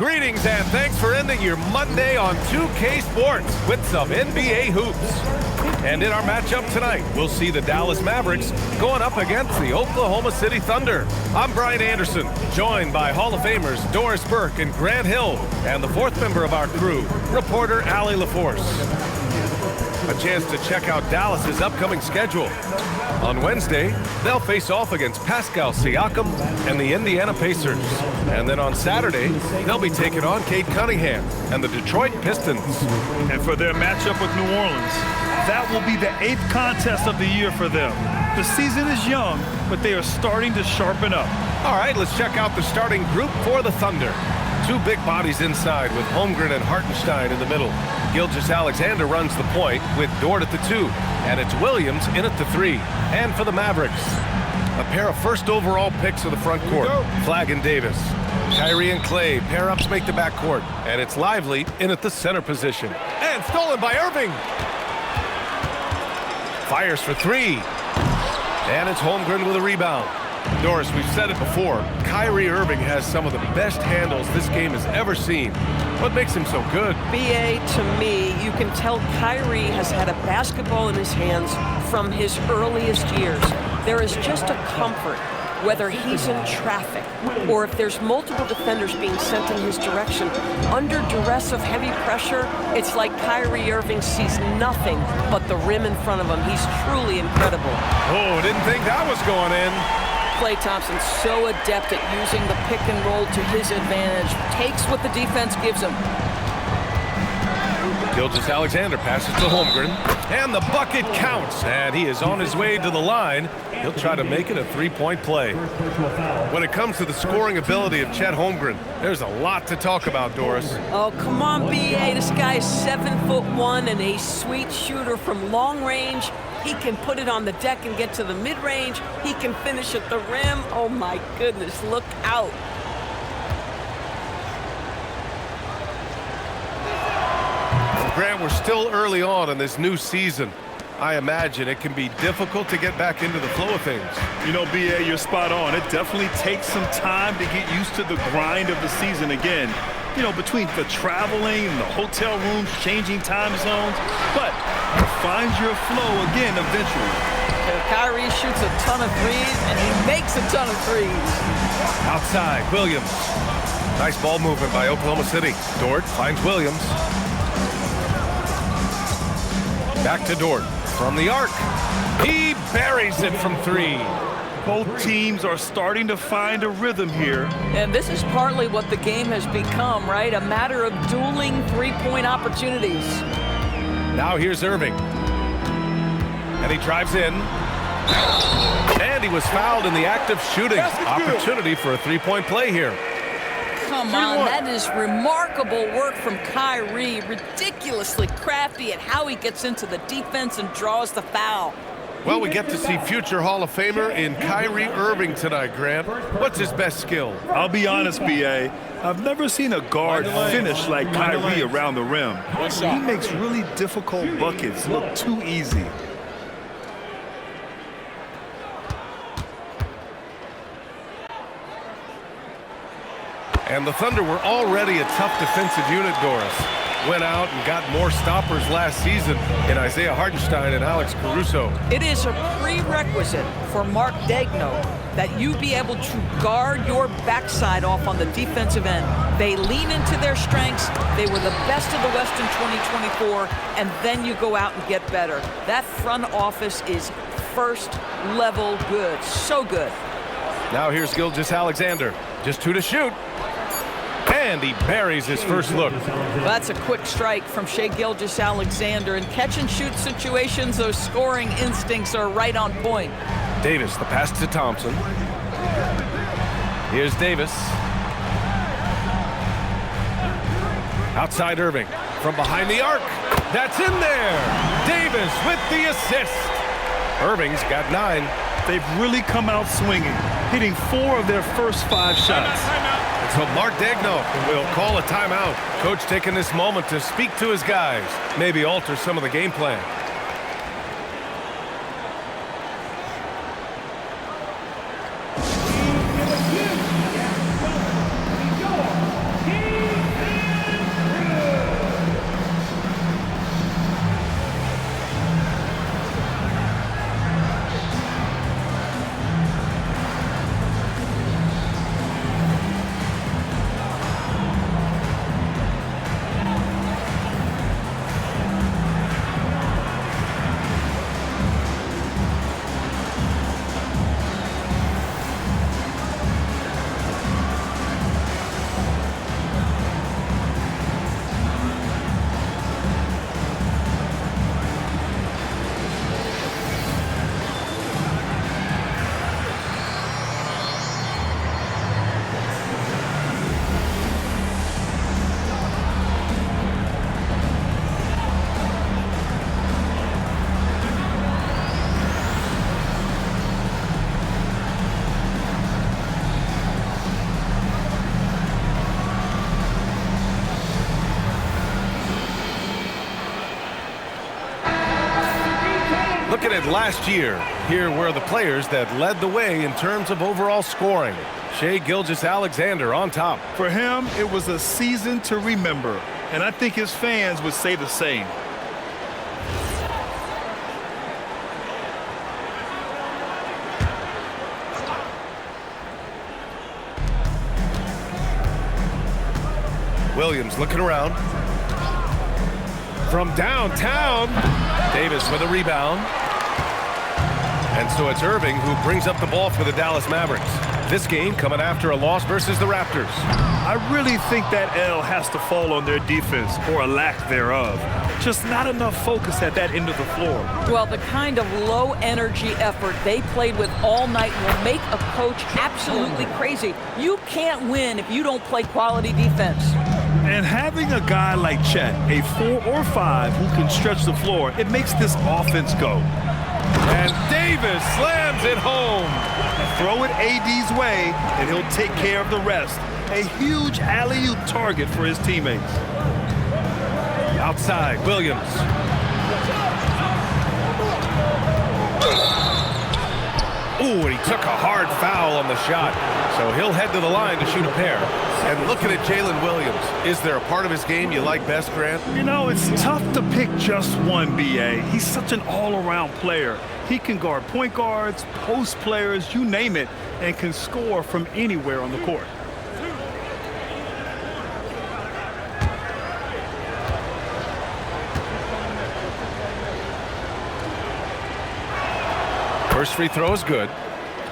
Greetings and thanks for ending your Monday on 2K Sports with some NBA hoops. And in our matchup tonight, we'll see the Dallas Mavericks going up against the Oklahoma City Thunder. I'm Brian Anderson, joined by Hall of Famers Doris Burke and Grant Hill, and the fourth member of our crew, reporter Allie LaForce. A chance to check out Dallas's upcoming schedule. On Wednesday, they'll face off against Pascal Siakam and the Indiana Pacers. And then on Saturday, they'll be taking on Cade Cunningham and the Detroit Pistons. And for their matchup with New Orleans, that will be the 8th contest of the year for them. The season is young, but they are starting to sharpen up. All right, let's check out the starting group for the Thunder. Two big bodies inside with Holmgren and Hartenstein in the middle. Gilgeous-Alexander runs the point with Dort at the 2, and it's Williams in at the 3. And for the Mavericks, a pair of first overall picks of the front court, Flagg and Davis. Kyrie and Clay, pair-ups make the backcourt, and it's Lively in at the center position. And stolen by Irving. Fires for 3. And it's Holmgren with a rebound. Doris, we've said it before, Kyrie Irving has some of the best handles this game has ever seen. What makes him so good? BA, to me, you can tell Kyrie has had a basketball in his hands from his earliest years. There is just a comfort, whether he's in traffic or if there's multiple defenders being sent in his direction. Under duress of heavy pressure, it's like Kyrie Irving sees nothing but the rim in front of him. He's truly incredible. Oh, didn't think that was going in. Klay Thompson so adept at using the pick and roll to his advantage. Takes what the defense gives him. Gilgeous-Alexander passes to Holmgren, and the bucket counts, and he is on his way to the line. He'll try to make it a three-point play. When it comes to the scoring ability of Chet Holmgren, there's a lot to talk about, Doris. Oh, come on, BA. This guy is 7'1" and a sweet shooter from long range. He can put it on the deck and get to the mid-range. He can finish at the rim. Oh, my goodness, look out. Grant, we're still early on in this new season. I imagine it can be difficult to get back into the flow of things. You know, BA, you're spot on. It definitely takes some time to get used to the grind of the season again. You know, between the traveling and the hotel rooms, changing time zones. But you find your flow again eventually. Kyrie shoots a ton of threes, and he makes a ton of threes. Outside, Williams. Nice ball movement by Oklahoma City. Dort finds Williams. Back to Dort from the arc. He buries it from 3. Both teams are starting to find a rhythm here. And this is partly what the game has become, right? A matter of dueling three-point opportunities. Now here's Irving. And he drives in. And he was fouled in the act of shooting. Opportunity for a three-point play here. Come on, that is remarkable work from Kyrie. Ridiculously crafty at how he gets into the defense and draws the foul. Well, we get to see future Hall of Famer in Kyrie Irving tonight, Grant. What's his best skill? I'll be honest, BA. I've never seen a guard finish like Kyrie around the rim. He makes really difficult buckets look too easy. And the Thunder were already a tough defensive unit, Doris. Went out and got more stoppers last season in Isaiah Hartenstein and Alex Caruso. It is a prerequisite for Mark Daigneault that you be able to guard your backside off on the defensive end. They lean into their strengths. They were the best of the West in 2024, and then you go out and get better. That front office is first level good. So good. Now here's Gilgeous-Alexander. Just 2 to shoot. And he buries his first look. That's a quick strike from Shai Gilgeous-Alexander. In catch-and-shoot situations, those scoring instincts are right on point. Davis, the pass to Thompson. Here's Davis. Outside Irving. From behind the arc. That's in there. Davis with the assist. Irving's got 9. They've really come out swinging, hitting 4 of their first 5 shots. So Mark Daigneault will call a timeout. Coach taking this moment to speak to his guys, maybe alter some of the game plan. Looking at last year, here were the players that led the way in terms of overall scoring. Shai Gilgeous-Alexander on top. For him, it was a season to remember, and I think his fans would say the same. Williams looking around. From downtown, Davis with a rebound. And so it's Irving who brings up the ball for the Dallas Mavericks. This game coming after a loss versus the Raptors. I really think that L has to fall on their defense, or a lack thereof. Just not enough focus at that end of the floor. Well, the kind of low-energy effort they played with all night will make a coach absolutely crazy. You can't win if you don't play quality defense. And having a guy like Chet, a 4 or 5 who can stretch the floor, it makes this offense go. And Davis slams it home. Throw it AD's way, and he'll take care of the rest. A huge alley-oop target for his teammates. Outside, Williams. Ooh, and he took a hard foul on the shot. So he'll head to the line to shoot a pair. And looking at Jalen Williams, is there a part of his game you like best, Grant? You know, it's tough to pick just one, B.A. He's such an all-around player. He can guard point guards, post players, you name it, and can score from anywhere on the court. First free throw is good.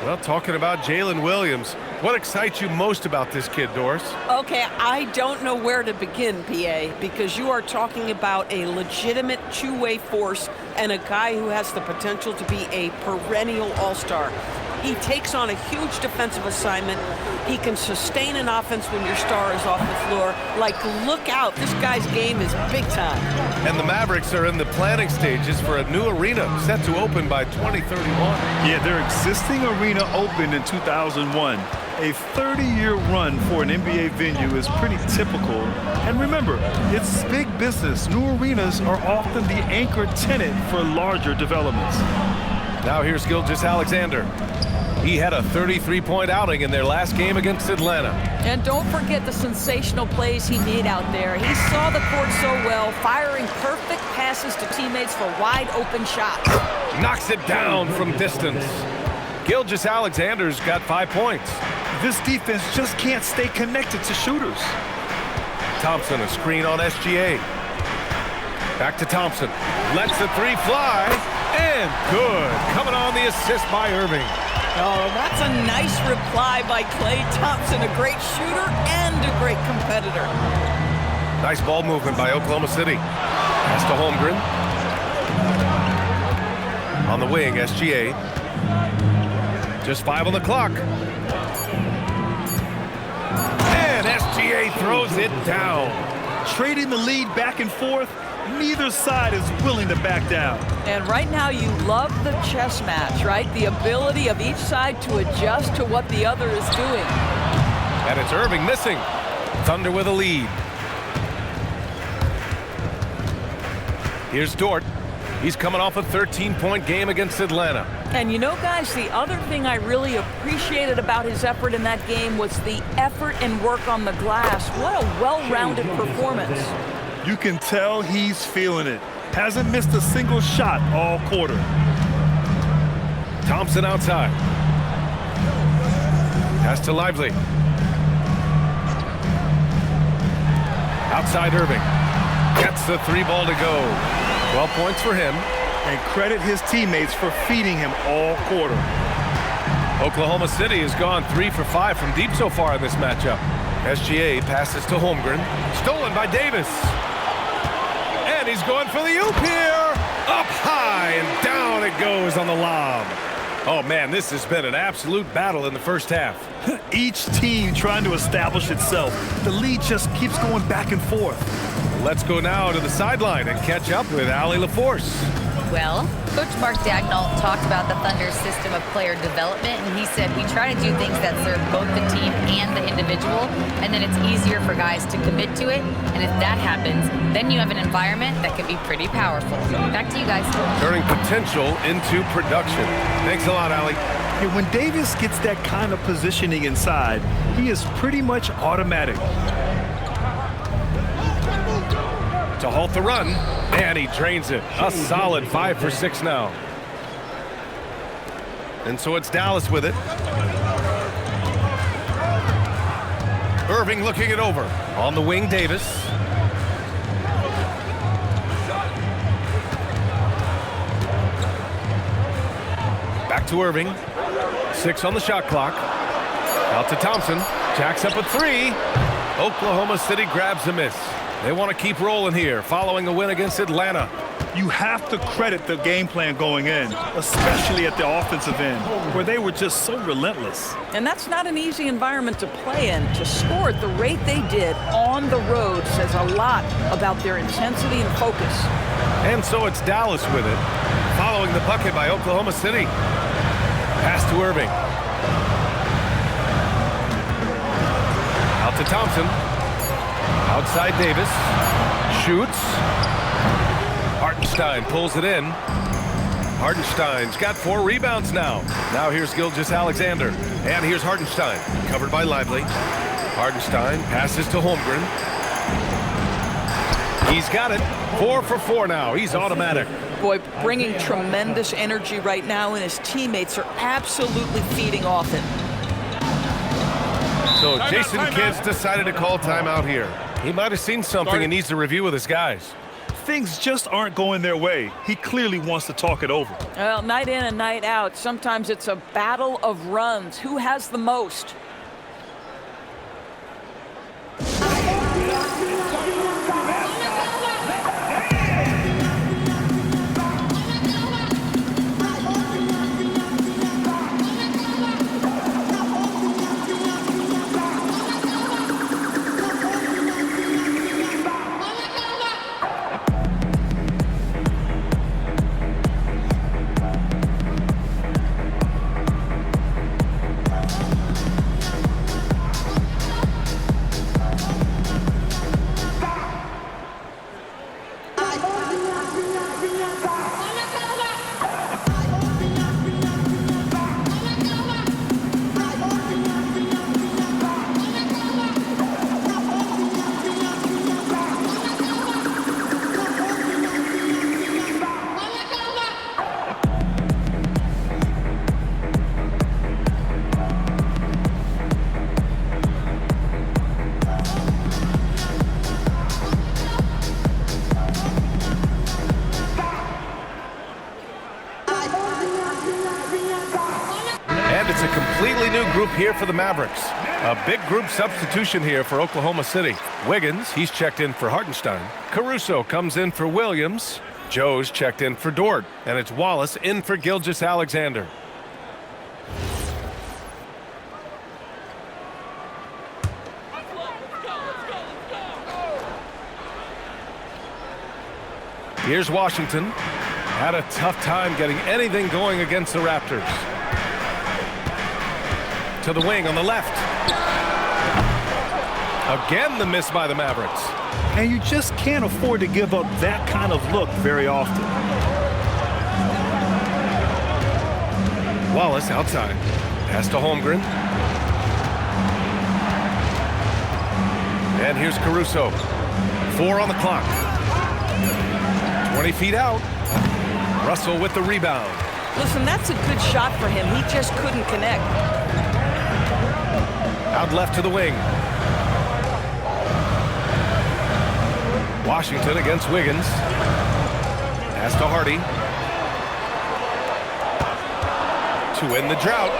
Well, talking about Jalen Williams, what excites you most about this kid, Doris? Okay, I don't know where to begin, PA, because you are talking about a legitimate two-way force and a guy who has the potential to be a perennial all-star. He takes on a huge defensive assignment. He can sustain an offense when your star is off the floor. Like, look out. This guy's game is big time. And the Mavericks are in the planning stages for a new arena set to open by 2031. Yeah, their existing arena opened in 2001. A 30-year run for an NBA venue is pretty typical. And remember, it's big business. New arenas are often the anchor tenant for larger developments. Now here's Gilgeous-Alexander. He had a 33-point outing in their last game against Atlanta. And don't forget the sensational plays he made out there. He saw the court so well, firing perfect passes to teammates for wide-open shots. Knocks it down from distance. Gilgeous-Alexander's got 5 points. This defense just can't stay connected to shooters. Thompson, a screen on SGA. Back to Thompson. Lets the three fly. And good. Coming on the assist by Irving. Oh, that's a nice reply by Klay Thompson. A great shooter and a great competitor. Nice ball movement by Oklahoma City. Pass to Holmgren. On the wing, SGA. Just 5 on the clock. And SGA throws it down. Trading the lead back and forth, neither side is willing to back down. And right now you love the chess match, right? The ability of each side to adjust to what the other is doing. And it's Irving missing. Thunder with a lead. Here's Dort. He's coming off a 13-point game against Atlanta. And you know, guys, the other thing I really appreciated about his effort in that game was the effort and work on the glass. What a well-rounded performance. You can tell he's feeling it. Hasn't missed a single shot all quarter. Thompson outside. Pass to Lively. Outside Irving. Gets the 3 ball to go. 12 points for him. And credit his teammates for feeding him all quarter. Oklahoma City has gone 3 for 5 from deep so far in this matchup. SGA passes to Holmgren. Stolen by Davis. And he's going for the oop here. Up high and down it goes on the lob. Oh, man, this has been an absolute battle in the first half. Each team trying to establish itself. The lead just keeps going back and forth. Let's go now to the sideline and catch up with Allie LaForce. Well, Coach Mark Dagnall talked about the Thunder's system of player development, and he said we try to do things that serve both the team and the individual, and then it's easier for guys to commit to it. And if that happens, then you have an environment that can be pretty powerful. Back to you guys. Turning potential into production. Thanks a lot, Allie. Yeah, when Davis gets that kind of positioning inside, he is pretty much automatic. To halt the run, and he drains it. A solid 5 for 6 now. And so it's Dallas with it. Irving looking it over. On the wing, Davis. Back to Irving. 6 on the shot clock. Out to Thompson. Jacks up a 3. Oklahoma City grabs a miss. They want to keep rolling here, following a win against Atlanta. You have to credit the game plan going in, especially at the offensive end, where they were just so relentless. And that's not an easy environment to play in. To score at the rate they did on the road says a lot about their intensity and focus. And so it's Dallas with it, following the bucket by Oklahoma City. Pass to Irving. Out to Thompson. Outside Davis. Shoots. Hartenstein pulls it in. Hartenstein's got 4 rebounds now. Now here's Gilgeous-Alexander. And here's Hartenstein, covered by Lively. Hartenstein passes to Holmgren. He's got it. 4 for 4 now. He's automatic. Boy, bringing tremendous energy right now, and his teammates are absolutely feeding off him. So Jason Kidd's decided to call timeout here. He might have seen something and needs to review with his guys. Things just aren't going their way. He clearly wants to talk it over. Well, night in and night out, sometimes it's a battle of runs. Who has the most? It's a completely new group here for the Mavericks. A big group substitution here for Oklahoma City. Wiggins, he's checked in for Hartenstein. Caruso comes in for Williams. Joe's checked in for Dort. And it's Wallace in for Gilgeous-Alexander. Here's Washington. Had a tough time getting anything going against the Raptors. To the wing on the left. Again, the miss by the Mavericks. And you just can't afford to give up that kind of look very often. Wallace outside. Pass to Holmgren. And here's Caruso. 4 on the clock. 20 feet out. Russell with the rebound. Listen, that's a good shot for him. He just couldn't connect. Out left to the wing. Washington against Wiggins. Pass to Hardy. To end the drought.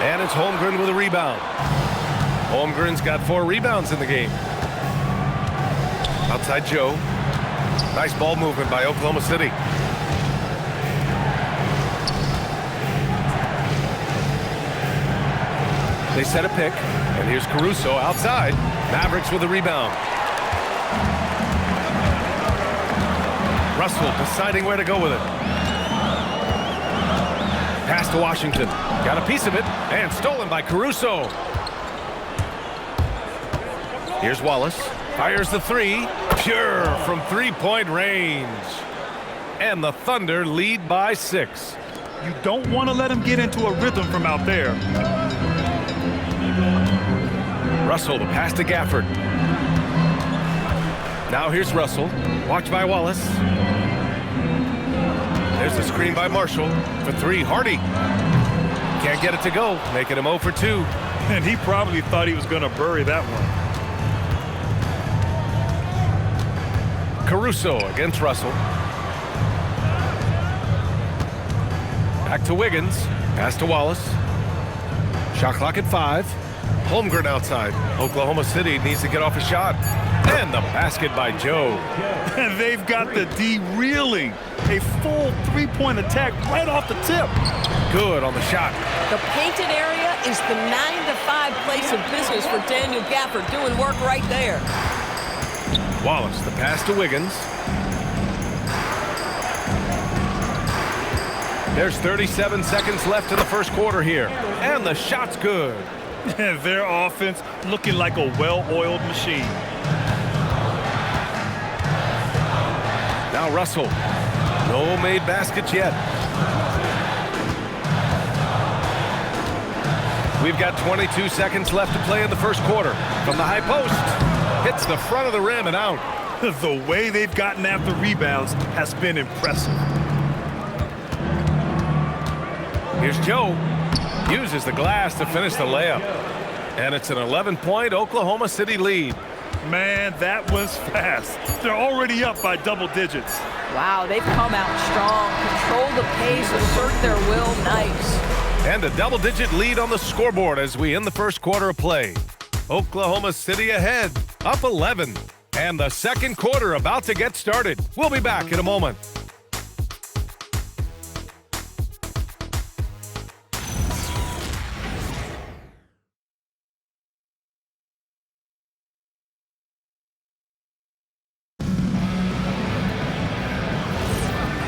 And it's Holmgren with a rebound. Holmgren's got 4 rebounds in the game. Outside Joe. Nice ball movement by Oklahoma City. They set a pick, and here's Caruso outside. Mavericks with a rebound. Russell deciding where to go with it. Pass to Washington. Got a piece of it, and stolen by Caruso. Here's Wallace. Fires the three. Pure from three-point range. And the Thunder lead by 6. You don't want to let him get into a rhythm from out there. Russell, the pass to Gafford. Now here's Russell. Watch by Wallace. There's a screen by Marshall. For 3, Hardy. Can't get it to go, making him 0 for 2. And he probably thought he was going to bury that one. Caruso against Russell. Back to Wiggins. Pass to Wallace. Shot clock at 5. Holmgren outside. Oklahoma City needs to get off a shot. And the basket by Joe. And they've got the D reeling. A full three-point attack right off the tip. Good on the shot. The painted area is the 9-to-5 place of business for Daniel Gafford, doing work right there. Wallace, the pass to Wiggins. There's 37 seconds left in the first quarter here. And the shot's good. And their offense looking like a well-oiled machine. Now Russell. No made baskets yet. We've got 22 seconds left to play in the first quarter. From the high post. Hits the front of the rim and out. The way they've gotten after rebounds has been impressive. Here's Joe. Uses the glass to finish the layup. And it's an 11-point Oklahoma City lead. Man, that was fast. They're already up by double digits. Wow, they've come out strong. Control the pace, assert their will. Nice. And a double-digit lead on the scoreboard as we end the first quarter of play. Oklahoma City ahead, up 11. And the second quarter about to get started. We'll be back in a moment.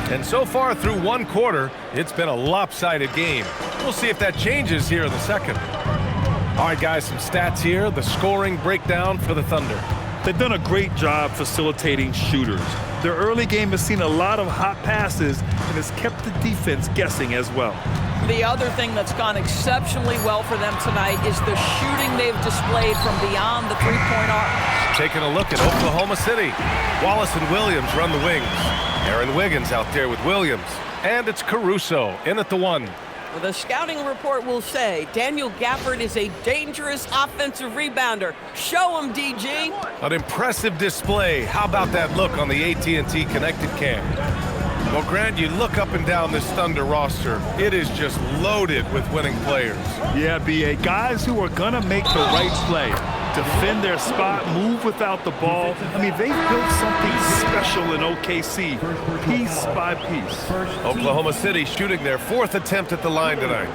And so far through one quarter, it's been a lopsided game. We'll see if that changes here in the second. All right, guys, some stats here. The scoring breakdown for the Thunder. They've done a great job facilitating shooters. Their early game has seen a lot of hot passes and has kept the defense guessing as well. The other thing that's gone exceptionally well for them tonight is the shooting they've displayed from beyond the three-point arc. Taking a look at Oklahoma City. Wallace and Williams run the wings. Aaron Wiggins out there with Williams. And it's Caruso in at the 1. Well, the scouting report will say Daniel Gafford is a dangerous offensive rebounder. Show him, DG. An impressive display. How about that look on the AT&T connected cam? Well, Grant, you look up and down this Thunder roster. It is just loaded with winning players. Yeah, B.A. Guys who are going to make the right play. Defend their spot, move without the ball. I mean, they've built something special in OKC, piece by piece. Oklahoma City shooting their 4th attempt at the line tonight.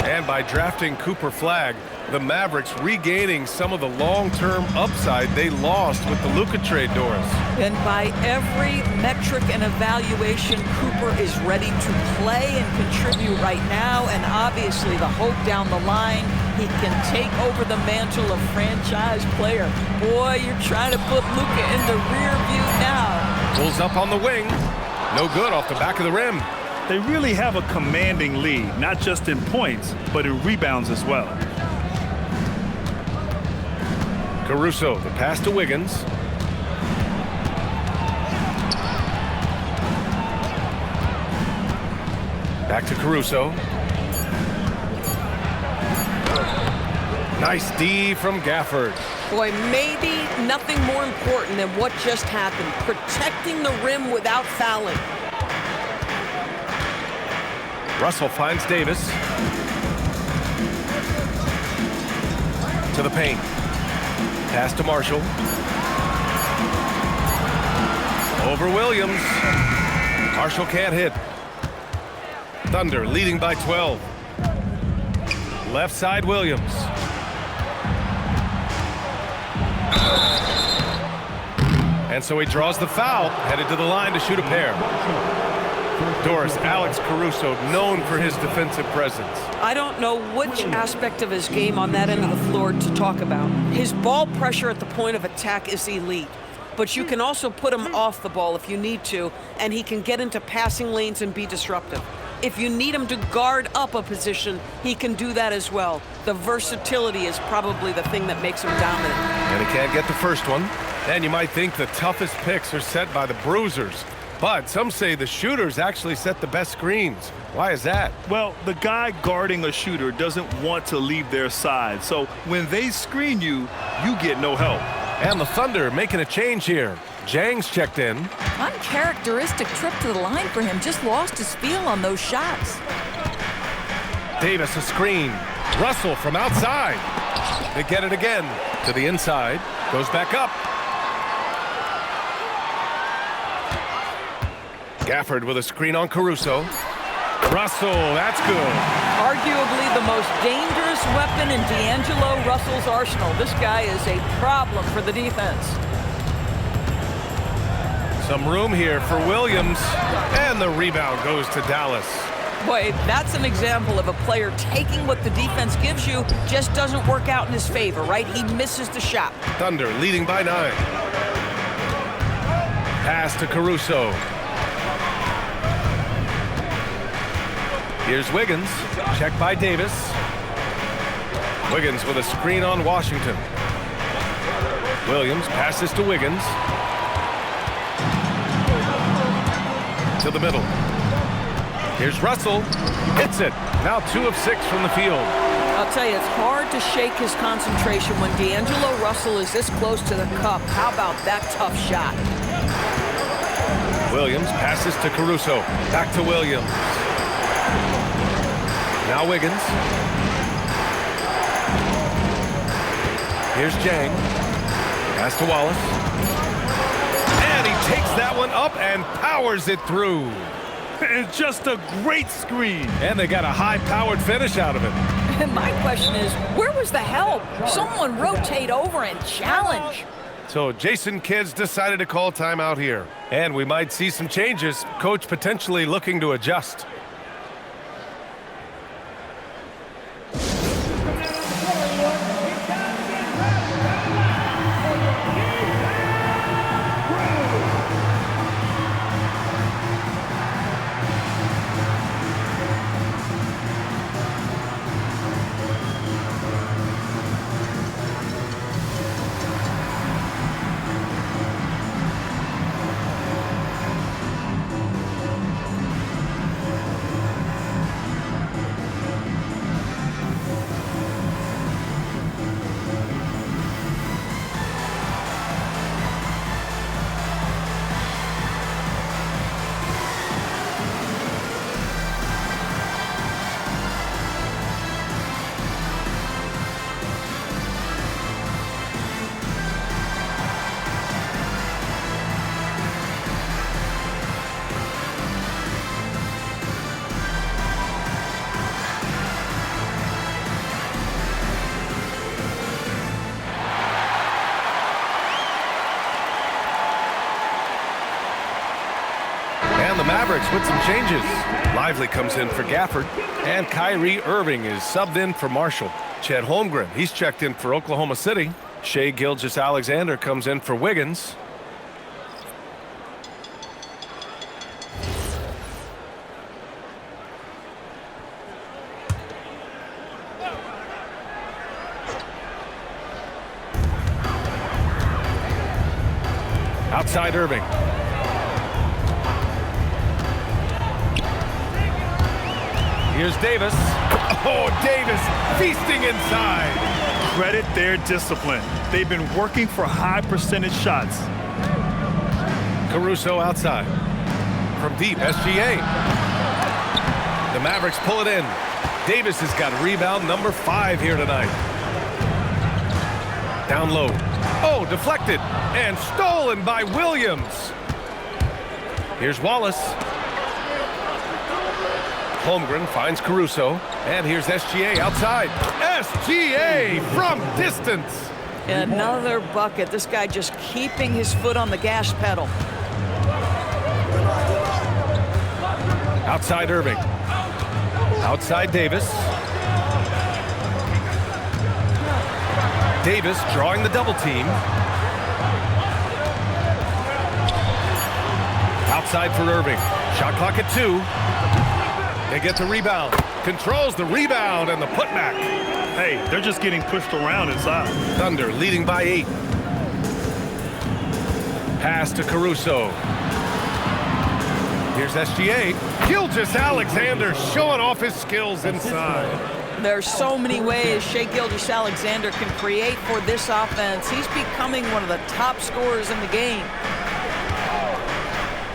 And by drafting Cooper Flagg, the Mavericks regaining some of the long-term upside they lost with the Luka trade, Doris. And by every metric and evaluation, Cooper is ready to play and contribute right now. And obviously the hope down the line, he can take over the mantle of franchise player. Boy, you're trying to put Luka in the rear view now. Pulls up on the wing. No good off the back of the rim. They really have a commanding lead, not just in points, but in rebounds as well. Caruso, the pass to Wiggins. Back to Caruso. Nice D from Gafford. Boy, maybe nothing more important than what just happened. Protecting the rim without fouling. Russell finds Davis. To the paint. Pass to Marshall. Over Williams. Marshall can't hit. Thunder leading by 12. Left side Williams. And so he draws the foul, headed to the line to shoot a pair. Doris, Alex Caruso, known for his defensive presence. I don't know which aspect of his game on that end of the floor to talk about. His ball pressure at the point of attack is elite, but you can also put him off the ball if you need to, and he can get into passing lanes and be disruptive. If you need him to guard up a position, he can do that as well. The versatility is probably the thing that makes him dominant. And he can't get the first one. And you might think the toughest picks are set by the bruisers, but some say the shooters actually set the best screens. Why is that? Well, the guy guarding a shooter doesn't want to leave their side. So when they screen you, you get no help. And the Thunder making a change here. Jang's checked in. Uncharacteristic trip to the line for him. Just lost his feel on those shots. Davis a screen. Russell from outside. They get it again. To the inside. Goes back up. Gafford with a screen on Caruso. Russell, that's good. Arguably the most dangerous weapon in D'Angelo Russell's arsenal. This guy is a problem for the defense. Some room here for Williams. And the rebound goes to Dallas. Boy, that's an example of a player taking what the defense gives you, just doesn't work out in his favor, right? He misses the shot. Thunder leading by 9. Pass to Caruso. Here's Wiggins. Check by Davis. Wiggins with a screen on Washington. Williams passes to Wiggins. To the middle. Here's Russell. Hits it. Now 2 of 6 from the field. I'll tell you, it's hard to shake his concentration when D'Angelo Russell is this close to the cup. How about that tough shot? Williams passes to Caruso. Back to Williams. Now Wiggins. Here's Jang. Pass to Wallace. And he takes that one up and powers it through. It's just a great screen. And they got a high-powered finish out of it. And my question is, where was the help? Someone rotate over and challenge. So Jason Kidd's decided to call timeout here. And we might see some changes. Coach potentially looking to adjust. The Mavericks with some changes. Lively comes in for Gafford, and Kyrie Irving is subbed in for Marshall. Chet Holmgren, he's checked in for Oklahoma City. Shai Gilgeous-Alexander comes in for Wiggins. Outside Irving. Here's Davis. Oh, Davis feasting inside. Credit their discipline. They've been working for high percentage shots. Caruso outside. From deep, SGA. The Mavericks pull it in. Davis has got rebound number 5 here tonight. Down low. Oh, deflected and stolen by Williams. Here's Wallace. Holmgren finds Caruso. And here's SGA outside. SGA from distance. Another bucket. This guy just keeping his foot on the gas pedal. Outside Irving. Outside Davis. Davis drawing the double team. Outside for Irving. Shot clock at 2. They get the rebound. Controls the rebound and the putback. Hey, they're just getting pushed around inside. Thunder leading by 8. Pass to Caruso. Here's SGA. Gilgeous-Alexander showing off his skills inside. There's so many ways Shai Gilgeous-Alexander can create for this offense. He's becoming one of the top scorers in the game.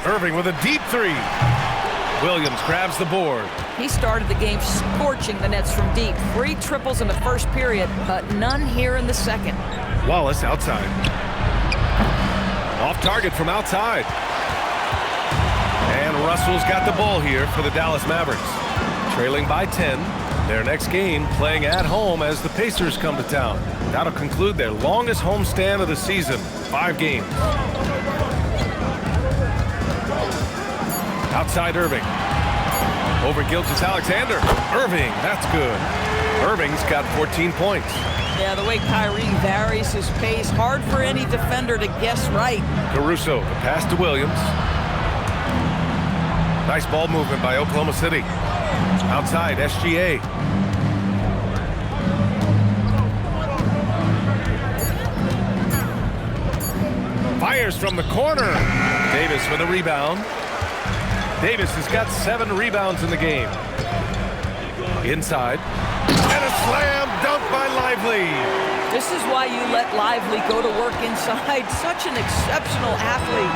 Irving with a deep 3. Williams grabs the board. He started the game scorching the Nets from deep. 3 triples in the first period, but none here in the second. Wallace outside. Off target from outside. And Russell's got the ball here for the Dallas Mavericks. Trailing by 10. Their next game playing at home as the Pacers come to town. That'll conclude their longest homestand of the season. 5 games. Outside Irving. Over Gilgeous-Alexander. Irving, that's good. Irving's got 14 points. Yeah, the way Kyrie varies his pace, hard for any defender to guess right. Caruso, the pass to Williams. Nice ball movement by Oklahoma City. Outside, SGA. Fires from the corner. Davis with a rebound. Davis has got 7 rebounds in the game. Inside. And a slam dunk by Lively. This is why you let Lively go to work inside. Such an exceptional athlete.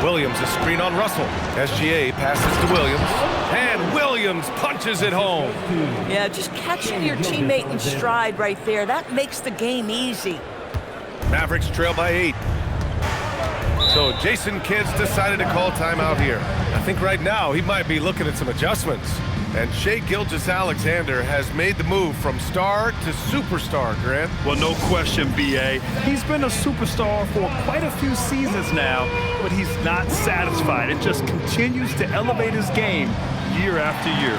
Williams, a screen on Russell. SGA passes to Williams. And Williams punches it home. Yeah, just catching your teammate in stride right there. That makes the game easy. Mavericks trail by 8. So Jason Kidd's decided to call timeout here. I think right now he might be looking at some adjustments. And Shai Gilgeous-Alexander has made the move from star to superstar, Grant. Well, no question, B.A. He's been a superstar for quite a few seasons now, but he's not satisfied. It just continues to elevate his game year after year.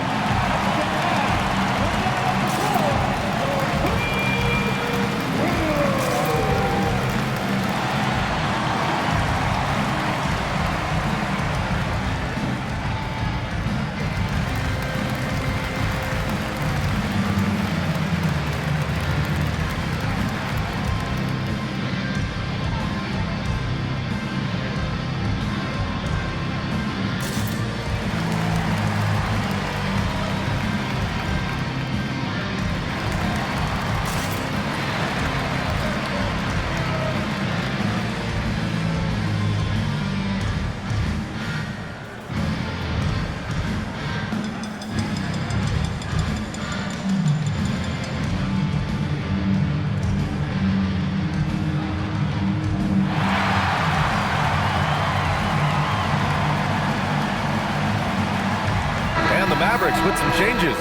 Mavericks with some changes.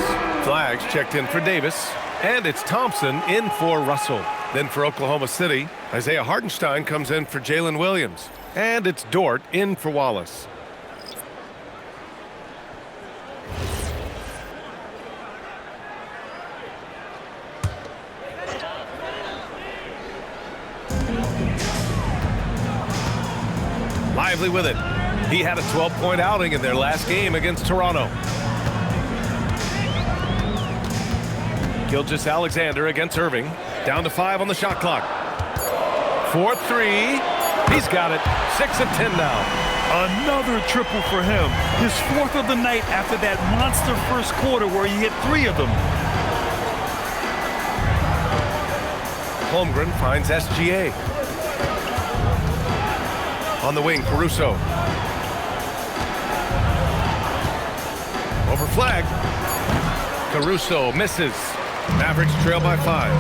Flags checked in for Davis. And it's Thompson in for Russell. Then for Oklahoma City, Isaiah Hartenstein comes in for Jalen Williams. And it's Dort in for Wallace. Lively with it. He had a 12-point outing in their last game against Toronto. Gilgeous-Alexander against Irving. Down to 5 on the shot clock. 4-3. He's got it. 6 of 10 now. Another triple for him. His 4th of the night after that monster first quarter where he hit 3 of them. Holmgren finds SGA. On the wing, Caruso. Over flag. Caruso misses. Mavericks trail by 5.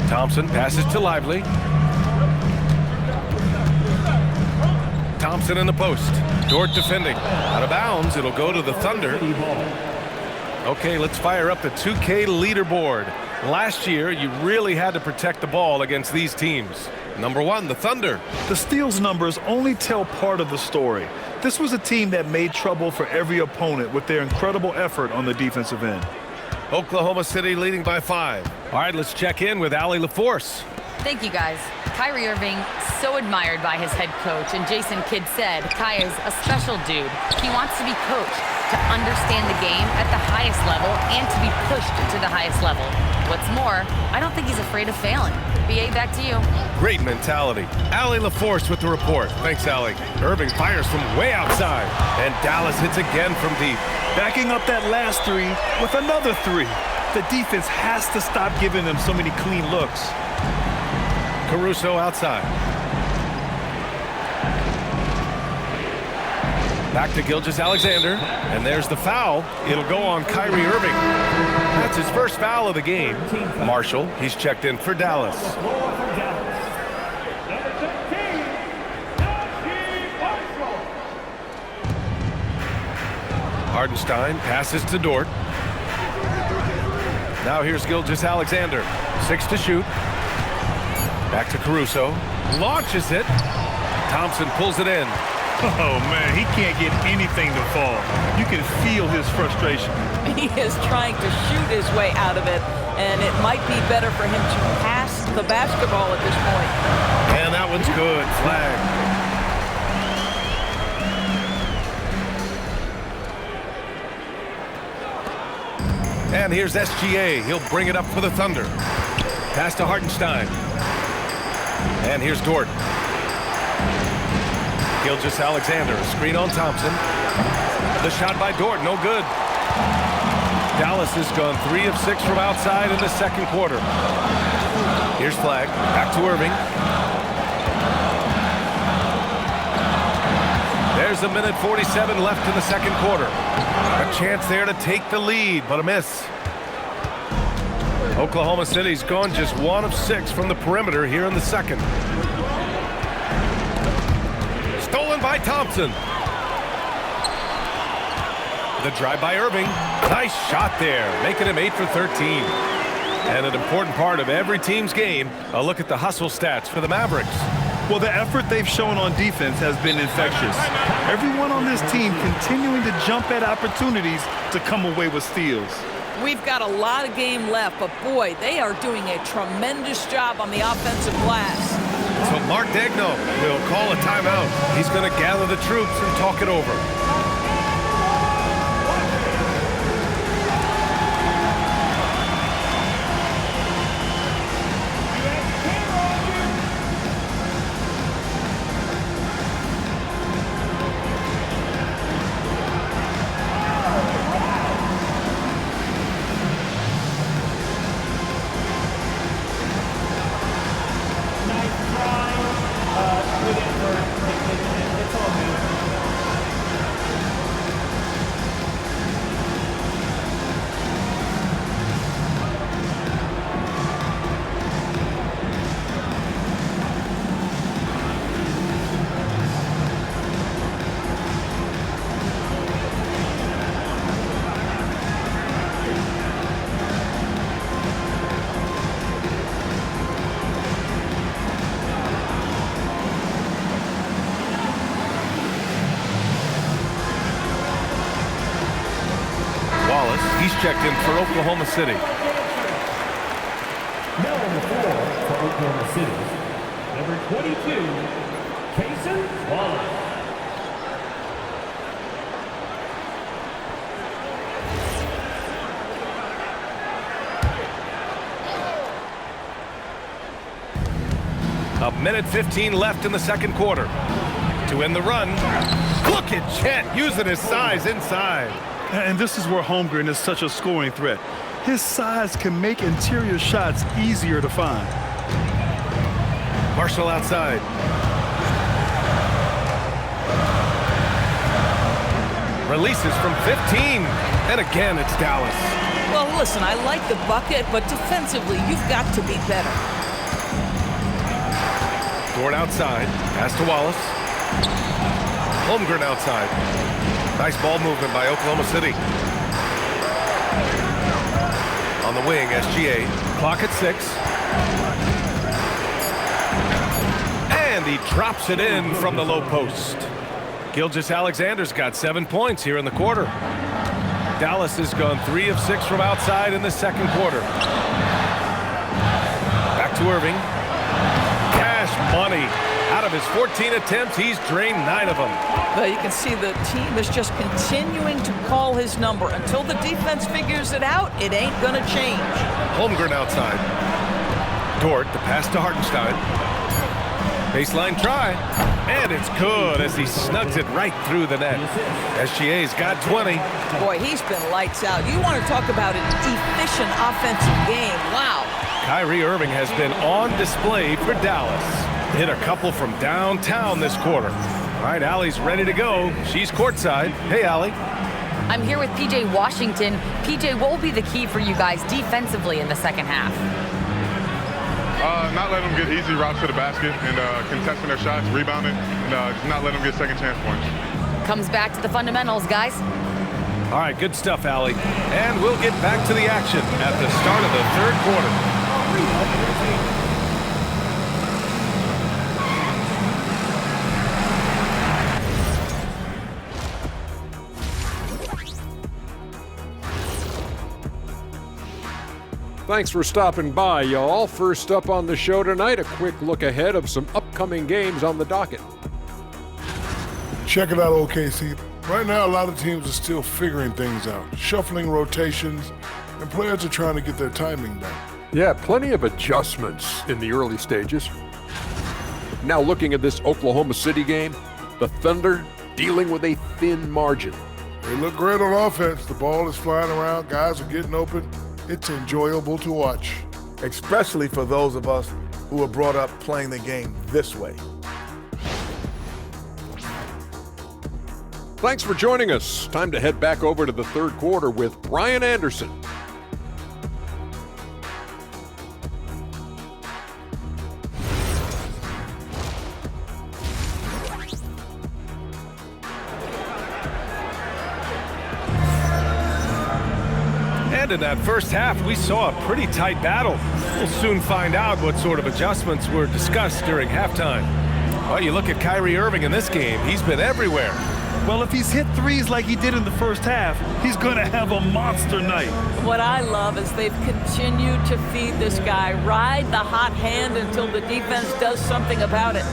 Thompson passes to Lively. Thompson in the post. Dort defending. Out of bounds, it'll go to the Thunder. Okay, let's fire up the 2K leaderboard. Last year, you really had to protect the ball against these teams. Number 1, the Thunder. The steals numbers only tell part of the story. This was a team that made trouble for every opponent with their incredible effort on the defensive end. Oklahoma City leading by 5. All right, let's check in with Allie LaForce. Thank you, guys. Kyrie Irving, so admired by his head coach, and Jason Kidd said Kai is a special dude. He wants to be coached, to understand the game at the highest level, and to be pushed to the highest level. What's more, I don't think he's afraid of failing. BA, back to you. Great mentality. Allie LaForce with the report. Thanks, Allie. Irving fires from way outside, and Dallas hits again from deep. Backing up that last 3 with another 3. The defense has to stop giving them so many clean looks. Caruso outside. Back to Gilgeous-Alexander, and there's the foul. It'll go on Kyrie Irving. That's his first foul of the game. Marshall, he's checked in for Dallas. Hardenstein passes to Dort. Now here's Gilgeous-Alexander. 6 to shoot. Back to Caruso. Launches it. Thompson pulls it in. Oh, man, he can't get anything to fall. You can feel his frustration. He is trying to shoot his way out of it, and it might be better for him to pass the basketball at this point. And that one's good. Flag. And here's SGA. He'll bring it up for the Thunder. Pass to Hardenstein. And here's Dort. Gilgeous-Alexander, a screen on Thompson. The shot by Dort, no good. Dallas has gone 3 of 6 from outside in the second quarter. Here's Flag, back to Irving. There's 1:47 left in the second quarter. A chance there to take the lead, but a miss. Oklahoma City's gone just 1 of 6 from the perimeter here in the second. Stolen by Thompson. The drive by Irving. Nice shot there, making him 8 for 13. And an important part of every team's game, a look at the hustle stats for the Mavericks. Well, the effort they've shown on defense has been infectious. Everyone on this team continuing to jump at opportunities to come away with steals. We've got a lot of game left, but boy, they are doing a tremendous job on the offensive glass. So Mark Daigneault will call a timeout. He's going to gather the troops and talk it over. He's checked in for Oklahoma City. Now on the floor for Oklahoma City, number 22, Cason Wallace. A minute 15 left in the second quarter. To end the run, look at Chet using his size inside. And this is where Holmgren is such a scoring threat. His size can make interior shots easier to find. Marshall outside. Releases from 15. And again, it's Dallas. Well, listen, I like the bucket, but defensively, you've got to be better. Dort outside. Pass to Wallace. Holmgren outside. Nice ball movement by Oklahoma City. On the wing, SGA. Clock at 6. And he drops it in from the low post. Gilgeous-Alexander's got 7 points here in the quarter. Dallas has gone 3 of 6 from outside in the second quarter. Back to Irving. Cash money. Out of his 14 attempts, he's drained 9 of them. Well, you can see the team is just continuing to call his number. Until the defense figures it out, it ain't going to change. Holmgren outside. Dort, the pass to Hartenstein. Baseline try. And it's good as he snugs it right through the net. SGA's got 20. Boy, he's been lights out. You want to talk about an efficient offensive game. Wow. Kyrie Irving has been on display for Dallas. Hit a couple from downtown this quarter. All right, Allie's ready to go. She's courtside. Hey, Allie. I'm here with PJ Washington. PJ, what will be the key for you guys defensively in the second half? Not letting them get easy routes to the basket and contesting their shots, rebounding, and just not letting them get second chance points. Comes back to the fundamentals, guys. All right, good stuff, Allie. And we'll get back to the action at the start of the third quarter. Thanks for stopping by, y'all. First up on the show tonight, a quick look ahead of some upcoming games on the docket. Check it out, OKC. Right now, a lot of teams are still figuring things out, shuffling rotations, and players are trying to get their timing done. Yeah, plenty of adjustments in the early stages. Now looking at this Oklahoma City game, the Thunder dealing with a thin margin. They look great on offense. The ball is flying around. Guys are getting open. It's enjoyable to watch. Especially for those of us who were brought up playing the game this way. Thanks for joining us. Time to head back over to the third quarter with Brian Anderson. And in that first half, we saw a pretty tight battle. We'll soon find out what sort of adjustments were discussed during halftime. Well, you look at Kyrie Irving in this game, he's been everywhere. Well, if he's hit threes like he did in the first half, he's going to have a monster night. What I love is they've continued to feed this guy, ride the hot hand until the defense does something about it.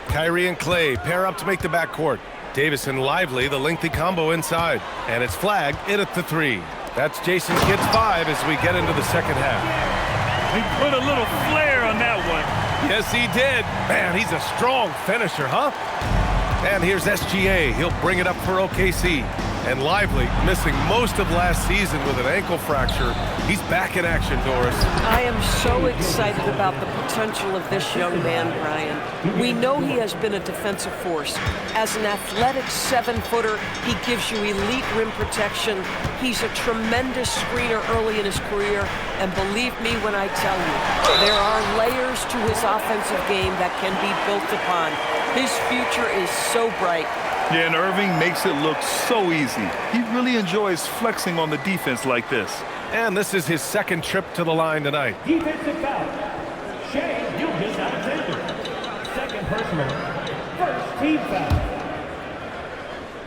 Kyrie and Clay pair up to make the backcourt. Davis and Lively, the lengthy combo inside. And it's flagged in at the 3. That's Jason Kidd's 5 as we get into the second half. He put a little flair on that one. Yes, he did. Man, he's a strong finisher, huh? And here's SGA. He'll bring it up for OKC. And Lively, missing most of last season with an ankle fracture. He's back in action, Doris. I am so excited about the potential of this young man, Brian. We know he has been a defensive force. As an athletic 7-footer, he gives you elite rim protection. He's a tremendous screener early in his career. And believe me when I tell you, there are layers to his offensive game that can be built upon. His future is so bright. Yeah, and Irving makes it look so easy. He really enjoys flexing on the defense like this. And this is his second trip to the line tonight. Defensive foul. Shea Gilgeous-Alexander. Second personal. First team foul.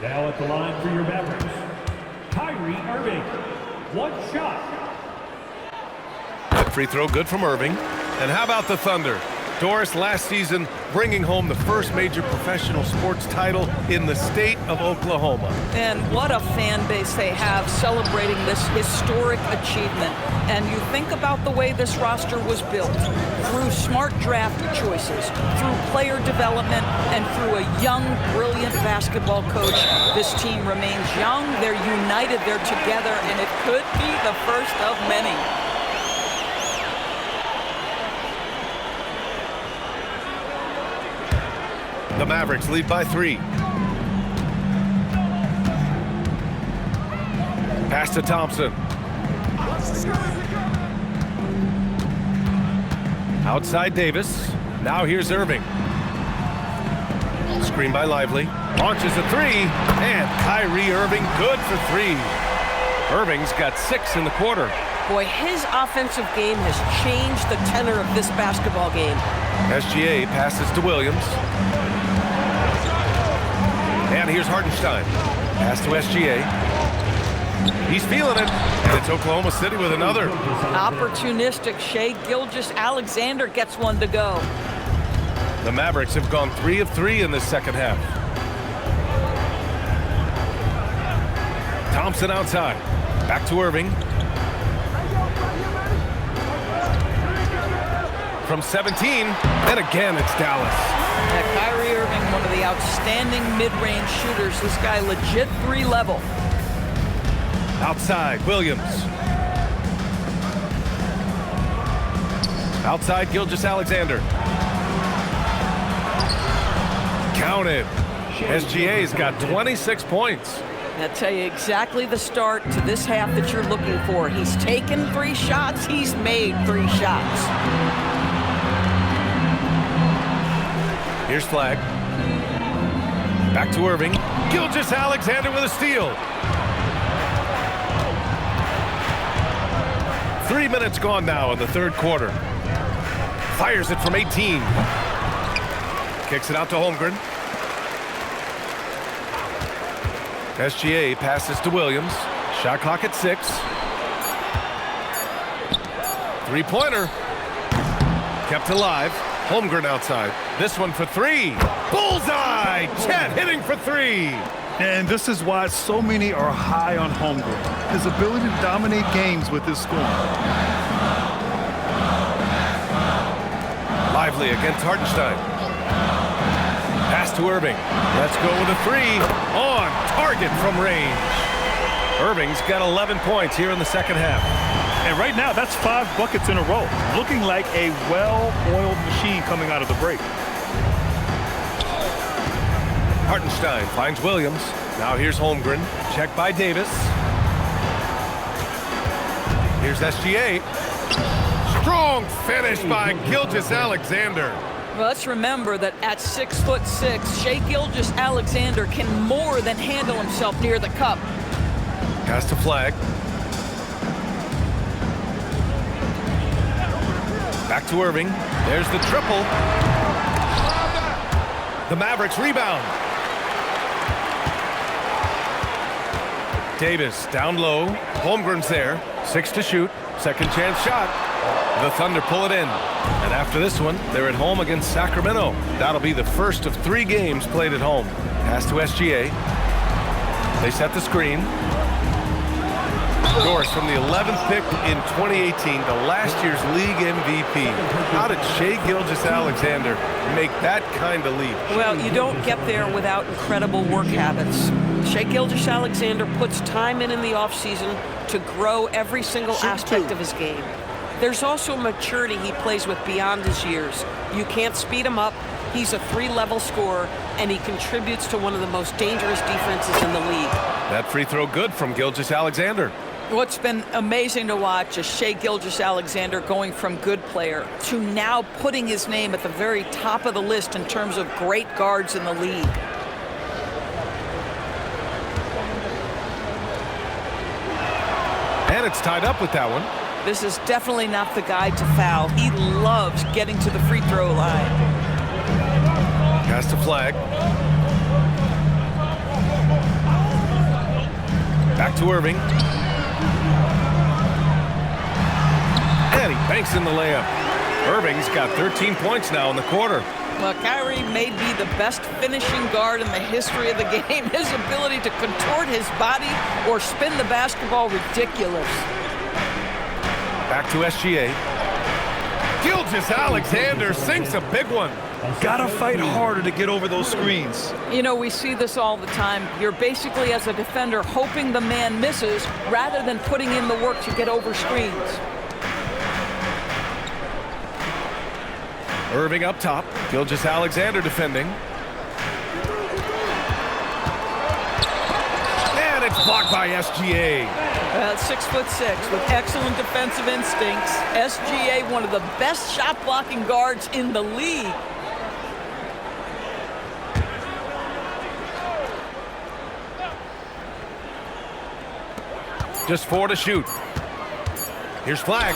Now at the line for your Mavericks, Kyrie Irving. One shot. That free throw good from Irving. And how about the Thunder? Doris, last season, bringing home the first major professional sports title in the state of Oklahoma. And what a fan base they have celebrating this historic achievement. And you think about the way this roster was built, through smart draft choices, through player development, and through a young, brilliant basketball coach. This team remains young, they're united, they're together, and it could be the first of many. The Mavericks lead by 3. Pass to Thompson. Outside Davis. Now here's Irving. Screen by Lively. Launches a three. And Kyrie Irving good for three. Irving's got 6 in the quarter. Boy, his offensive game has changed the tenor of this basketball game. SGA passes to Williams. And here's Hartenstein. Pass to SGA. He's feeling it. And it's Oklahoma City with another. Opportunistic. Shai Gilgeous-Alexander gets one to go. The Mavericks have gone 3 of 3 in this second half. Thompson outside. Back to Irving. From 17, and again it's Dallas. Yeah, Kyrie Irving, one of the outstanding mid-range shooters. This guy legit 3-level. Outside, Williams. Outside, Gilgeous-Alexander. Counted. SGA's got 26 points. I'll tell you exactly the start to this half that you're looking for. He's taken 3 shots. He's made 3 shots. Here's Flag. Back to Irving. Gilgeous-Alexander with a steal. 3 minutes gone now in the third quarter. Fires it from 18. Kicks it out to Holmgren. SGA passes to Williams. Shot clock at 6. Three-pointer. Kept alive. Holmgren outside. This one for 3. Bullseye! Chet hitting for 3. And this is why so many are high on Holmgren. His ability to dominate games with his scoring. Lively against Hartenstein. Pass to Irving. Let's go with a 3. On target from range. Irving's got 11 points here in the second half. And right now, that's 5 buckets in a row. Looking like a well-oiled machine coming out of the break. Hartenstein finds Williams. Now here's Holmgren. Check by Davis. Here's SGA. Strong finish by Gilgeous-Alexander. Well, let's remember that at 6'6", Shai Gilgeous-Alexander can more than handle himself near the cup. Pass to Flag. Back to Irving. There's the triple. The Mavericks rebound. Davis down low. Holmgren's there. 6 to shoot. Second chance shot. The Thunder pull it in. And after this one, they're at home against Sacramento. That'll be the first of 3 games played at home. Pass to SGA. They set the screen. Doris from the 11th pick in 2018 to last year's league MVP. How did Shai Gilgeous-Alexander make that kind of leap? Well, you don't get there without incredible work habits. Shai Gilgeous-Alexander puts time in the offseason to grow every single aspect of his game. There's also maturity he plays with beyond his years. You can't speed him up. He's a 3-level scorer, and he contributes to one of the most dangerous defenses in the league. That free throw good from Gilgeous-Alexander. What's been amazing to watch is Shai Gilgeous-Alexander going from good player to now putting his name at the very top of the list in terms of great guards in the league. And it's tied up with that one. This is definitely not the guy to foul. He loves getting to the free throw line. Pass to Flag. Back to Irving. And he banks in the layup. Irving's got 13 points now in the quarter. Well, Kyrie may be the best finishing guard in the history of the game. His ability to contort his body or spin the basketball, ridiculous. Back to SGA. Gilgeous-Alexander sinks a big one. Gotta fight harder to get over those screens. You know, we see this all the time. You're basically, as a defender, hoping the man misses rather than putting in the work to get over screens. Irving up top. Gilgeous-Alexander defending. And And it's blocked by SGA. 6'6" with excellent defensive instincts. SGA, one of the best shot blocking guards in the league. Just 4 to shoot. Here's flag.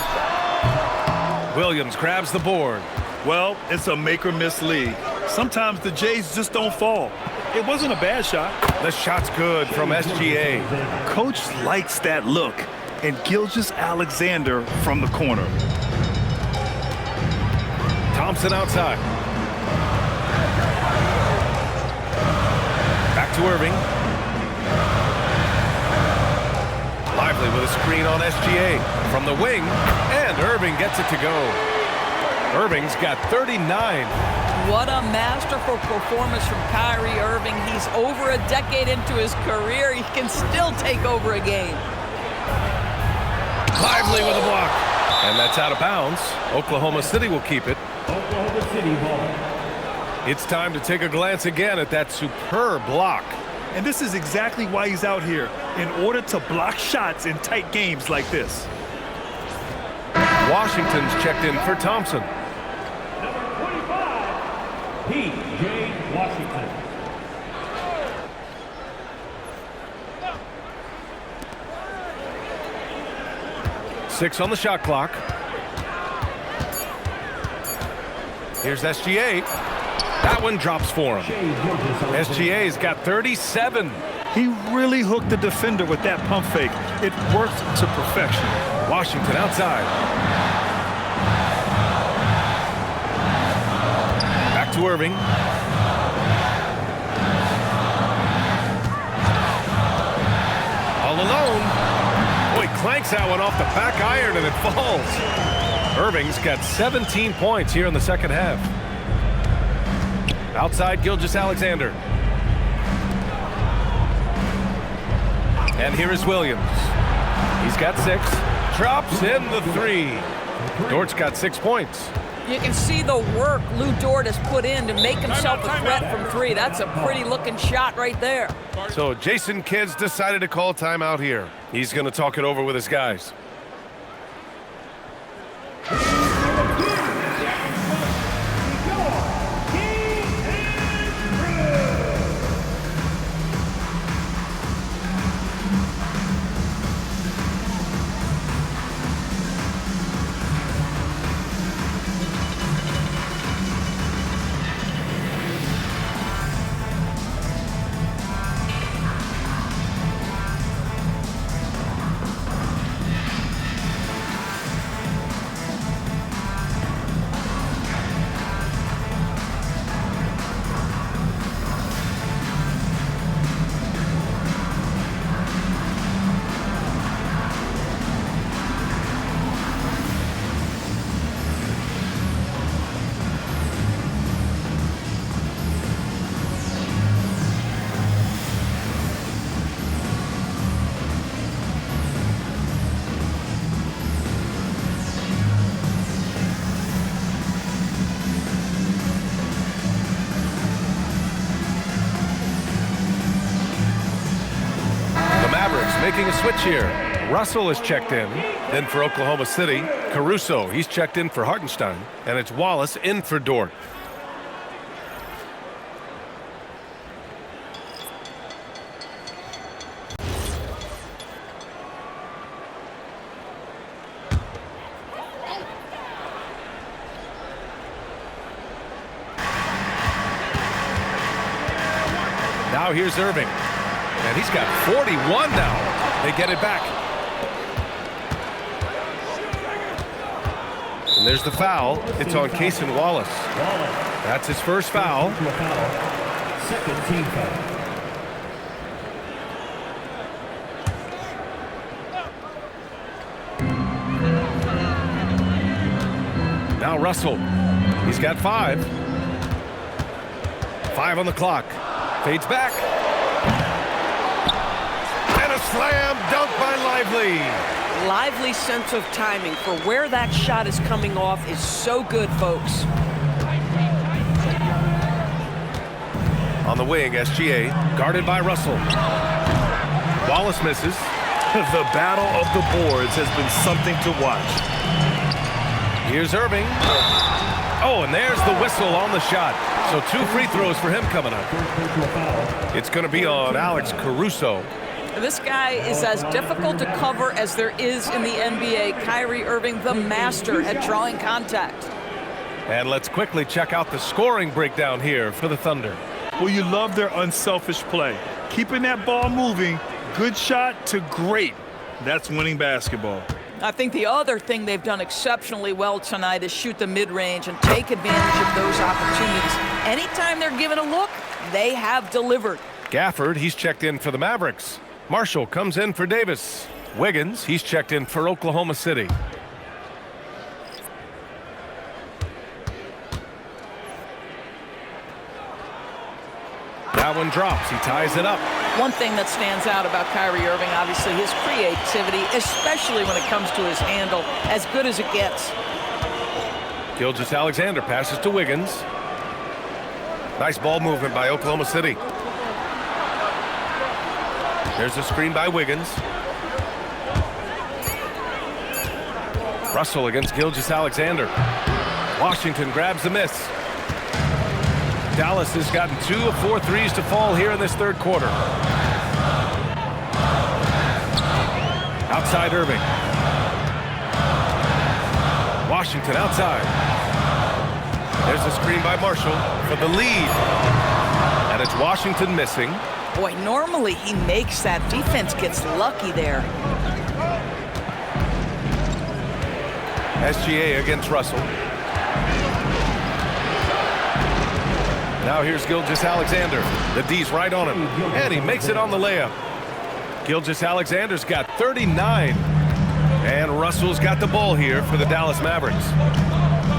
Williams grabs the board. Well, it's a make-or-miss league. Sometimes the Jays just don't fall. It wasn't a bad shot. The shot's good from SGA. Coach likes that look. And Gilgeous-Alexander from the corner. Thompson outside. Back to Irving. Lively with a screen on SGA from the wing, and Irving gets it to go. Irving's got 39. What a masterful performance from Kyrie Irving. He's over a decade into his career. He can still take over a game. Lively with a block. And that's out of bounds. Oklahoma City will keep it. Oklahoma City ball. It's time to take a glance again at that superb block. And this is exactly why he's out here, in order to block shots in tight games like this. Washington's checked in for Thompson. Number 25, P.J. Washington. Six on the shot clock. Here's SGA. That one drops for him. SGA's got 37. He really hooked the defender with that pump fake. It worked to perfection. Washington outside. Back to Irving. All alone. Boy, clanks that one off the back iron and it falls. Irving's got 17 points here in the second half. Outside Gilgeous-Alexander. And here is Williams. He's got 6. Drops in the 3. Dort's got 6 points. You can see the work Lou Dort has put in to make himself a threat from 3. That's a pretty looking shot right there. So Jason Kidd's decided to call timeout here. He's going to talk it over with his guys. Making a switch here. Russell is checked in. Then for Oklahoma City, Caruso, he's checked in for Hartenstein. And it's Wallace in for Dort. Now here's Irving. And he's got 41 now. They get it back. And there's the foul. It's on Cason Wallace. That's his first foul. Second team foul. Now Russell. He's got 5. 5 on the clock. Fades back. Slam dunk by Lively. Lively's sense of timing for where that shot is coming off is so good, folks. On the wing, SGA, guarded by Russell. Wallace misses. The battle of the boards has been something to watch. Here's Irving. Oh, and there's the whistle on the shot. So 2 free throws for him coming up. It's going to be on Alex Caruso. This guy is as difficult to cover as there is in the NBA. Kyrie Irving, the master at drawing contact. And let's quickly check out the scoring breakdown here for the Thunder. Well, you love their unselfish play. Keeping that ball moving, good shot to great. That's winning basketball. I think the other thing they've done exceptionally well tonight is shoot the mid-range and take advantage of those opportunities. Anytime they're given a look, they have delivered. Gafford, he's checked in for the Mavericks. Marshall comes in for Davis. Wiggins, he's checked in for Oklahoma City. That one drops. He ties it up. One thing that stands out about Kyrie Irving, obviously, his creativity, especially when it comes to his handle, as good as it gets. Gilgeous-Alexander passes to Wiggins. Nice ball movement by Oklahoma City. There's a screen by Wiggins. Russell against Gilgeous-Alexander. Washington grabs the miss. Dallas has gotten 2 of 4 threes to fall here in this third quarter. Outside Irving. Washington outside. There's a screen by Marshall for the lead. And it's Washington missing. Boy, normally he makes that. Defense gets lucky there. SGA against Russell. Now here's Gilgeous-Alexander. The D's right on him. And he makes it on the layup. Gilgeous-Alexander's got 39. And Russell's got the ball here for the Dallas Mavericks.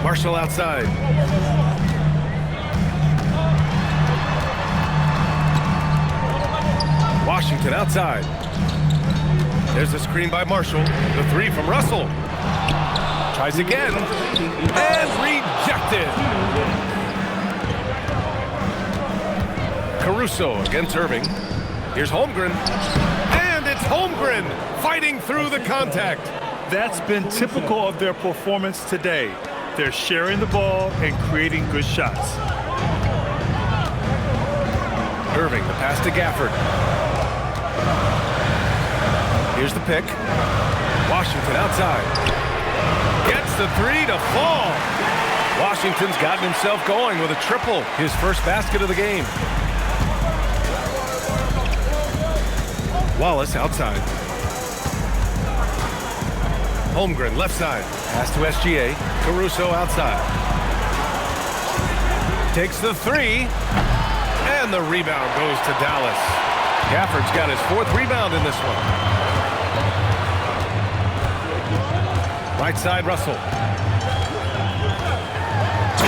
Marshall outside. Washington outside. There's a screen by Marshall. The 3 from Russell. Tries again. And rejected. Caruso against Irving. Here's Holmgren. And it's Holmgren fighting through the contact. That's been typical of their performance today. They're sharing the ball and creating good shots. Irving, the pass to Gafford. Here's the pick. Washington outside. Gets the 3 to fall. Washington's gotten himself going with a triple. His first basket of the game. Wallace outside. Holmgren left side. Pass to SGA. Caruso outside. Takes the 3. And the rebound goes to Dallas. Gafford's got his 4th rebound in this one. Right side, Russell.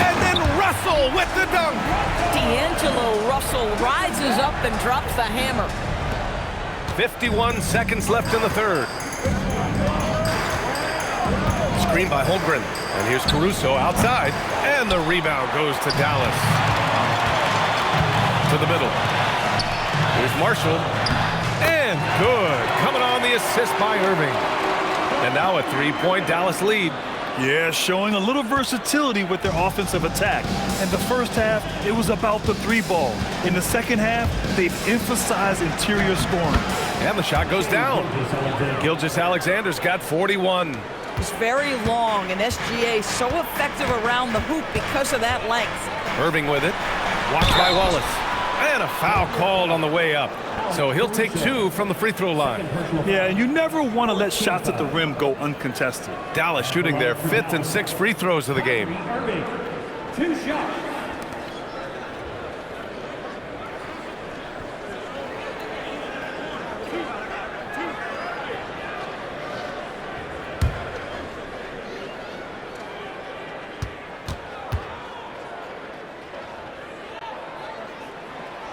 And then Russell with the dunk. D'Angelo Russell rises up and drops the hammer. 51 seconds left in the third. Screen by Holmgren. And here's Caruso outside. And the rebound goes to Dallas. To the middle. Here's Marshall. And good. Coming on the assist by Irving. And now a 3-point Dallas lead. Yeah, showing a little versatility with their offensive attack. In the first half, it was about the 3-ball. In the second half, they've emphasized interior scoring. And the shot goes down. Gilgeous-Alexander's got 41. It's very long, and SGA so effective around the hoop because of that length. Irving with it. Watched by Wallace. And a foul called on the way up. So he'll take 2 from the free throw line. Yeah, and you never want to let shots at the rim go uncontested. Dallas shooting their 5th and 6th free throws of the game. Irving, 2 shots.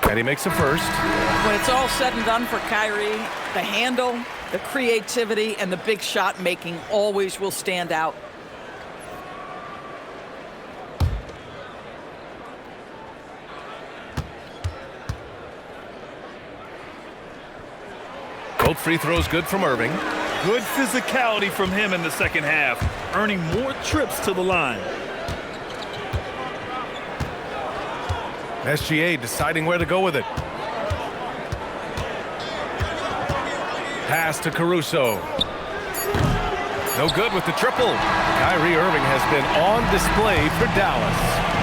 And he makes the first. When it's all said and done for Kyrie, the handle, the creativity, and the big shot making always will stand out. Both free throws good from Irving. Good physicality from him in the second half, earning more trips to the line. SGA deciding where to go with it. Pass to Caruso. No good with the triple. Kyrie Irving has been on display for Dallas.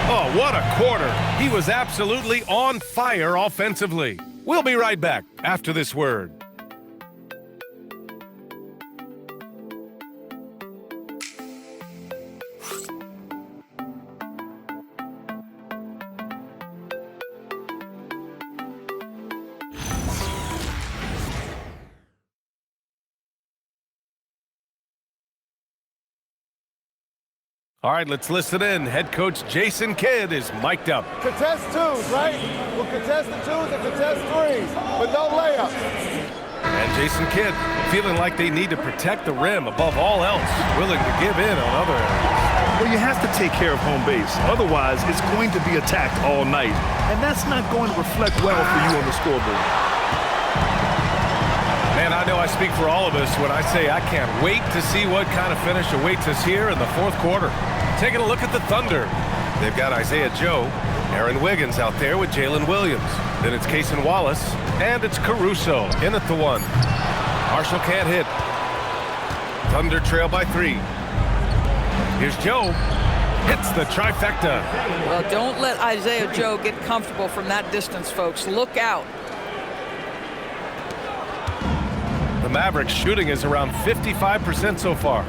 Oh, what a quarter. He was absolutely on fire offensively. We'll be right back after this word. All right, let's listen in. Head coach Jason Kidd is mic'd up. Contest twos, right? We'll contest the twos and contest threes, but no layups. And Jason Kidd feeling like they need to protect the rim above all else, willing to give in on other areas. Well, you have to take care of home base. Otherwise, it's going to be attacked all night. And that's not going to reflect well for you on the scoreboard. Man, I know I speak for all of us when I say I can't wait to see what kind of finish awaits us here in the fourth quarter. Taking a look at the Thunder. They've got Isaiah Joe, Aaron Wiggins out there with Jalen Williams. Then it's Cason Wallace, and it's Caruso in at the one. Marshall can't hit. Thunder trail by 3. Here's Joe. Hits the trifecta. Well, don't let Isaiah Joe get comfortable from that distance, folks. Look out. The Mavericks shooting is around 55% so far.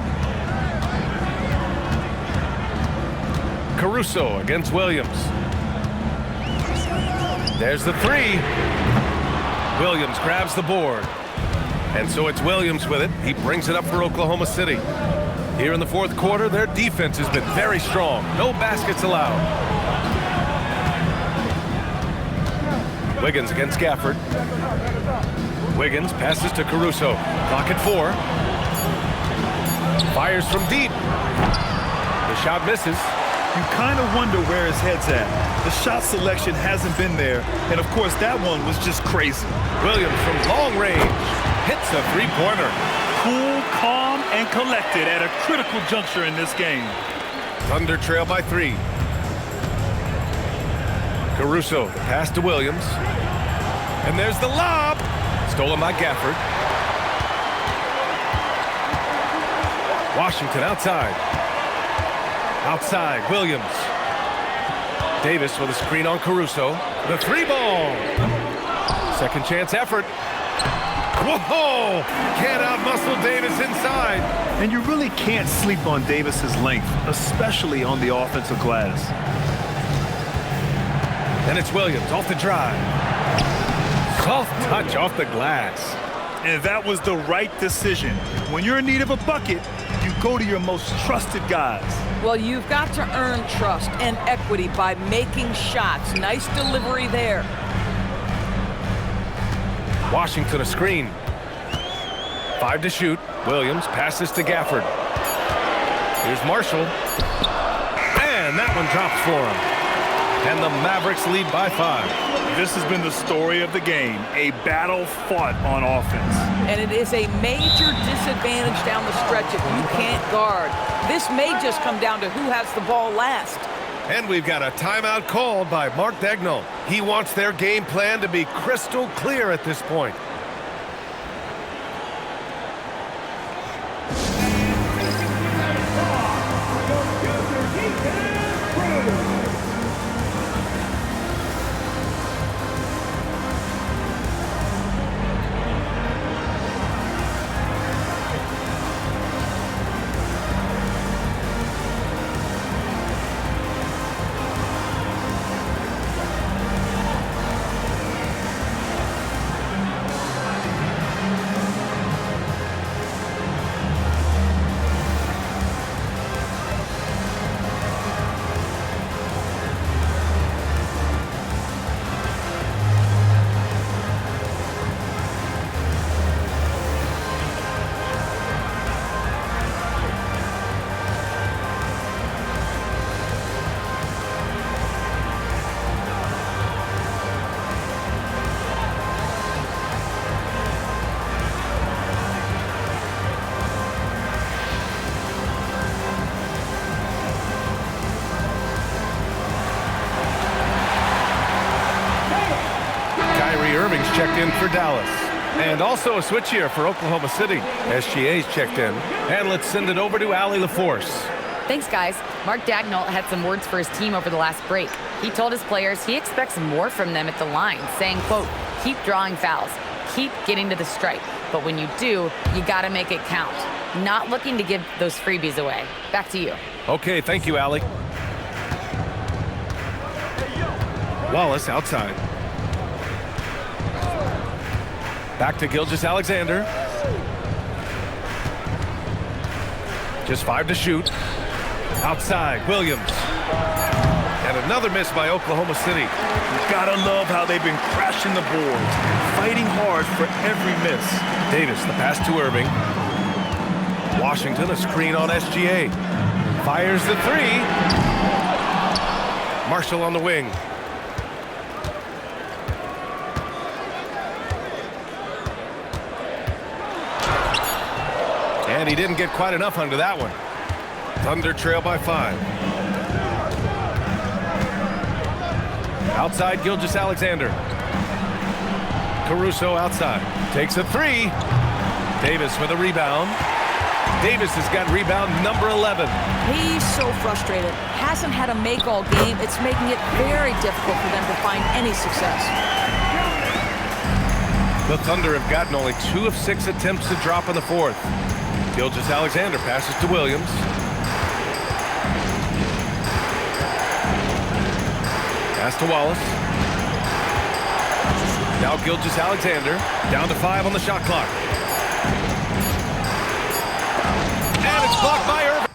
Caruso against Williams. There's the 3. Williams grabs the board. And so it's Williams with it. He brings it up for Oklahoma City. Here in the fourth quarter, their defense has been very strong. No baskets allowed. Wiggins against Gafford. Wiggins passes to Caruso. Clock at 4. Fires from deep. The shot misses. You kind of wonder where his head's at. The shot selection hasn't been there. And, of course, that one was just crazy. Williams from long range hits a three-pointer. Cool, calm, and collected at a critical juncture in this game. Thunder trail by 3. Caruso, the pass to Williams. And there's the lob. Stolen by Gafford. Washington outside. Outside, Williams. Davis with a screen on Caruso. The 3-ball. Second chance effort. Whoa! Can't outmuscle Davis inside. And you really can't sleep on Davis's length, especially on the offensive glass. And it's Williams off the drive. Soft touch off the glass. And that was the right decision. When you're in need of a bucket, you go to your most trusted guys. Well, you've got to earn trust and equity by making shots. Nice delivery there. Washington a screen. 5 to shoot. Williams passes to Gafford. Here's Marshall. And that one drops for him. And the Mavericks lead by 5. This has been the story of the game, a battle fought on offense. And it is a major disadvantage down the stretch if you can't guard. This may just come down to who has the ball last. And we've got a timeout called by Mark Daigneault. He wants their game plan to be crystal clear at this point. checked in for Dallas. And also a switch here for Oklahoma City. SGA's checked in. And let's send it over to Allie LaForce. Thanks, guys. Mark Dagnall had some words for his team over the last break. He told his players he expects more from them at the line, saying, quote, keep drawing fouls, keep getting to the stripe. But when you do, you got to make it count. Not looking to give those freebies away. Back to you. Okay, thank you, Allie. Wallace outside. Back to Gilgeous-Alexander. Just 5 to shoot. Outside, Williams. And another miss by Oklahoma City. You gotta love how they've been crashing the boards, fighting hard for every miss. Davis, the pass to Irving. Washington, a screen on SGA. Fires the 3. Marshall on the wing. And he didn't get quite enough under that one. Thunder trail by 5. Outside, Gilgeous-Alexander. Caruso outside. Takes a 3. Davis with a rebound. Davis has got rebound number 11. He's so frustrated. Hasn't had a make all game. It's making it very difficult for them to find any success. The Thunder have gotten only 2 of 6 attempts to drop in the 4th. Gilgeous-Alexander passes to Williams. Pass to Wallace. Now Gilgeous-Alexander down to 5 on the shot clock. And it's blocked by Irving.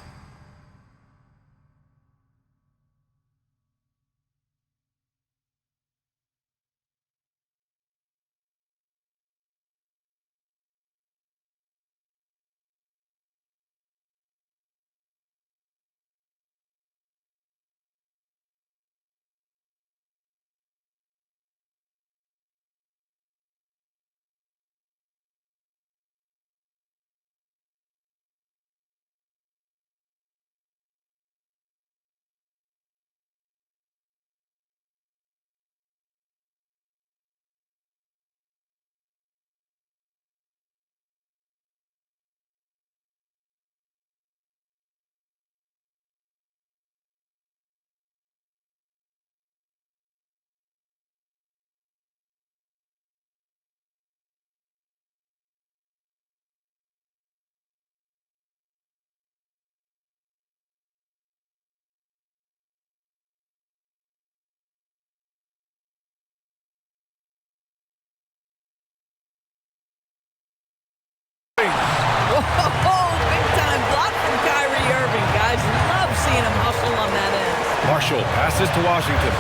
Whoa, big time block from Kyrie Irving, guys. Love seeing him hustle on that end. Marshall passes to Washington.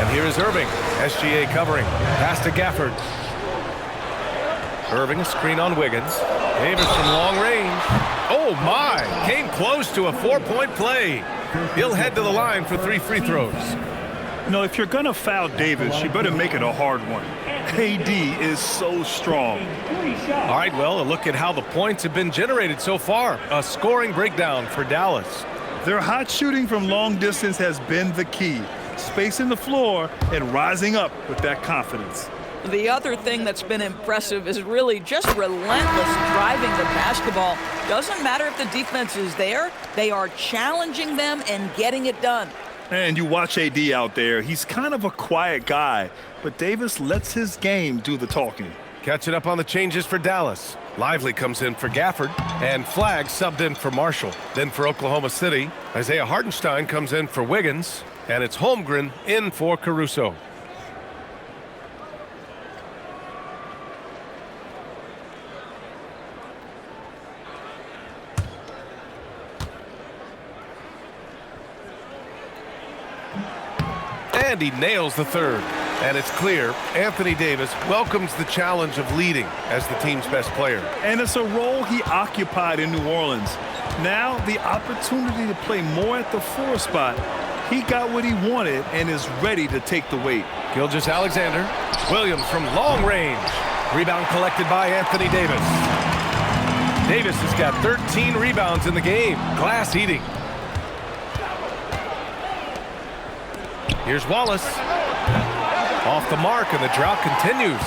And here is Irving. SGA covering. Pass to Gafford. Irving, screen on Wiggins. Davis from long range. Oh my! Came close to a 4-point play. He'll head to the line for 3 free throws. You know, if you're gonna foul Davis, you better make it a hard one. AD is so strong. All right, well, a look at how the points have been generated so far. A scoring breakdown for Dallas. Their hot shooting from long distance has been the key. Spacing the floor and rising up with that confidence. The other thing that's been impressive is really just relentless driving the basketball. Doesn't matter if the defense is there, they are challenging them and getting it done. And you watch AD out there, he's kind of a quiet guy, but Davis lets his game do the talking. Catching up on the changes for Dallas. Lively comes in for Gafford, and Flagg subbed in for Marshall. Then for Oklahoma City, Isaiah Hartenstein comes in for Wiggins, and it's Holmgren in for Caruso. And he nails the 3rd. And it's clear Anthony Davis welcomes the challenge of leading as the team's best player. And it's a role he occupied in New Orleans. Now the opportunity to play more at the 4 spot. He got what he wanted and is ready to take the weight. Gilgeous-Alexander. Williams from long range. Rebound collected by Anthony Davis. Davis has got 13 rebounds in the game. Glass eating. Here's Wallace. Off the mark, and the drought continues.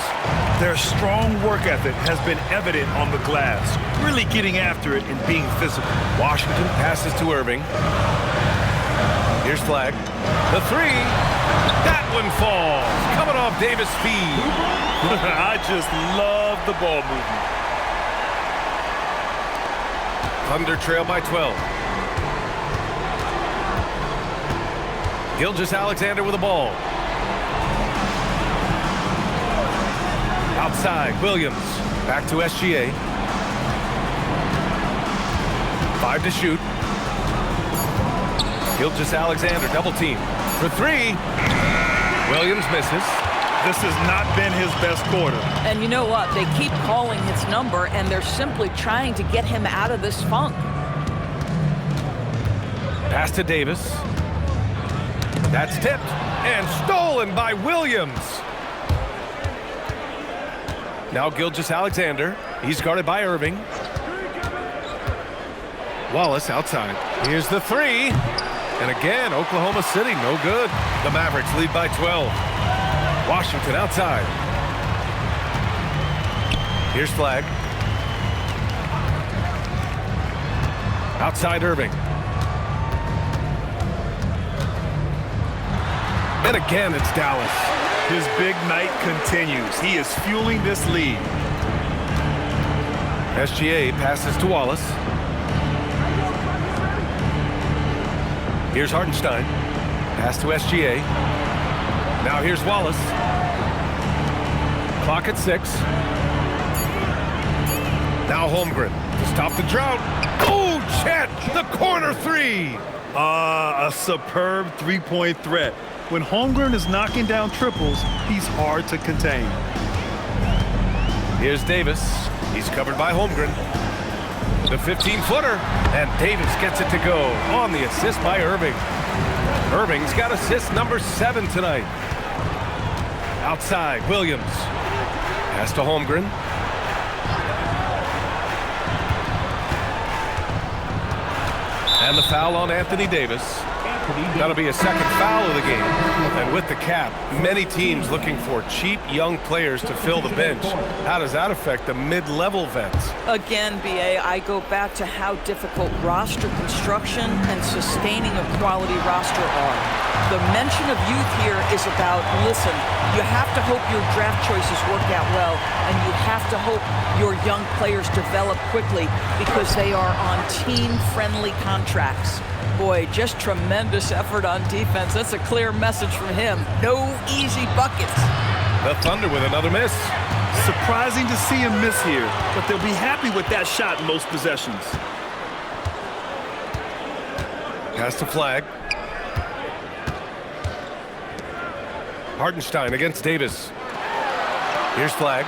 Their strong work ethic has been evident on the glass, really getting after it and being physical. Washington passes to Irving. Here's Flag. The three. That one falls. Coming off Davis' feed. I just love the ball movement. Thunder trail by 12. Gilgeous-Alexander with the ball. Outside, Williams. Back to SGA. 5 to shoot. Gilgeous-Alexander double team for 3. Williams misses. This has not been his best quarter. And you know what? They keep calling his number, and they're simply trying to get him out of this funk. Pass to Davis. That's tipped and stolen by Williams. Now Gilgeous-Alexander. He's guarded by Irving. Wallace outside. Here's the 3. And again, Oklahoma City, no good. The Mavericks lead by 12. Washington outside. Here's Flag. Outside Irving. And again, it's Dallas. His big night continues. He is fueling this lead. SGA passes to Wallace. Here's Hartenstein. Pass to SGA. Now here's Wallace. Clock at 6. Now Holmgren to stop the drought. Oh, Chet, the corner 3. A superb three-point threat. When Holmgren is knocking down triples, he's hard to contain. Here's Davis. He's covered by Holmgren. The 15-footer, and Davis gets it to go on the assist by Irving. Irving's got assist number 7 tonight. Outside, Williams. Pass to Holmgren. And the foul on Anthony Davis. That'll be a second foul of the game. And with the cap, many teams looking for cheap young players to fill the bench. How does that affect the mid-level vets? Again, BA, I go back to how difficult roster construction and sustaining a quality roster are. The mention of youth here is about, listen, you have to hope your draft choices work out well, and you have to hope your young players develop quickly because they are on team-friendly contracts. Boy, just tremendous effort on defense. That's a clear message from him. No easy buckets. The Thunder with another miss. Surprising to see him miss here, but they'll be happy with that shot in most possessions. Pass to Flag. Hartenstein against Davis. Here's Flag.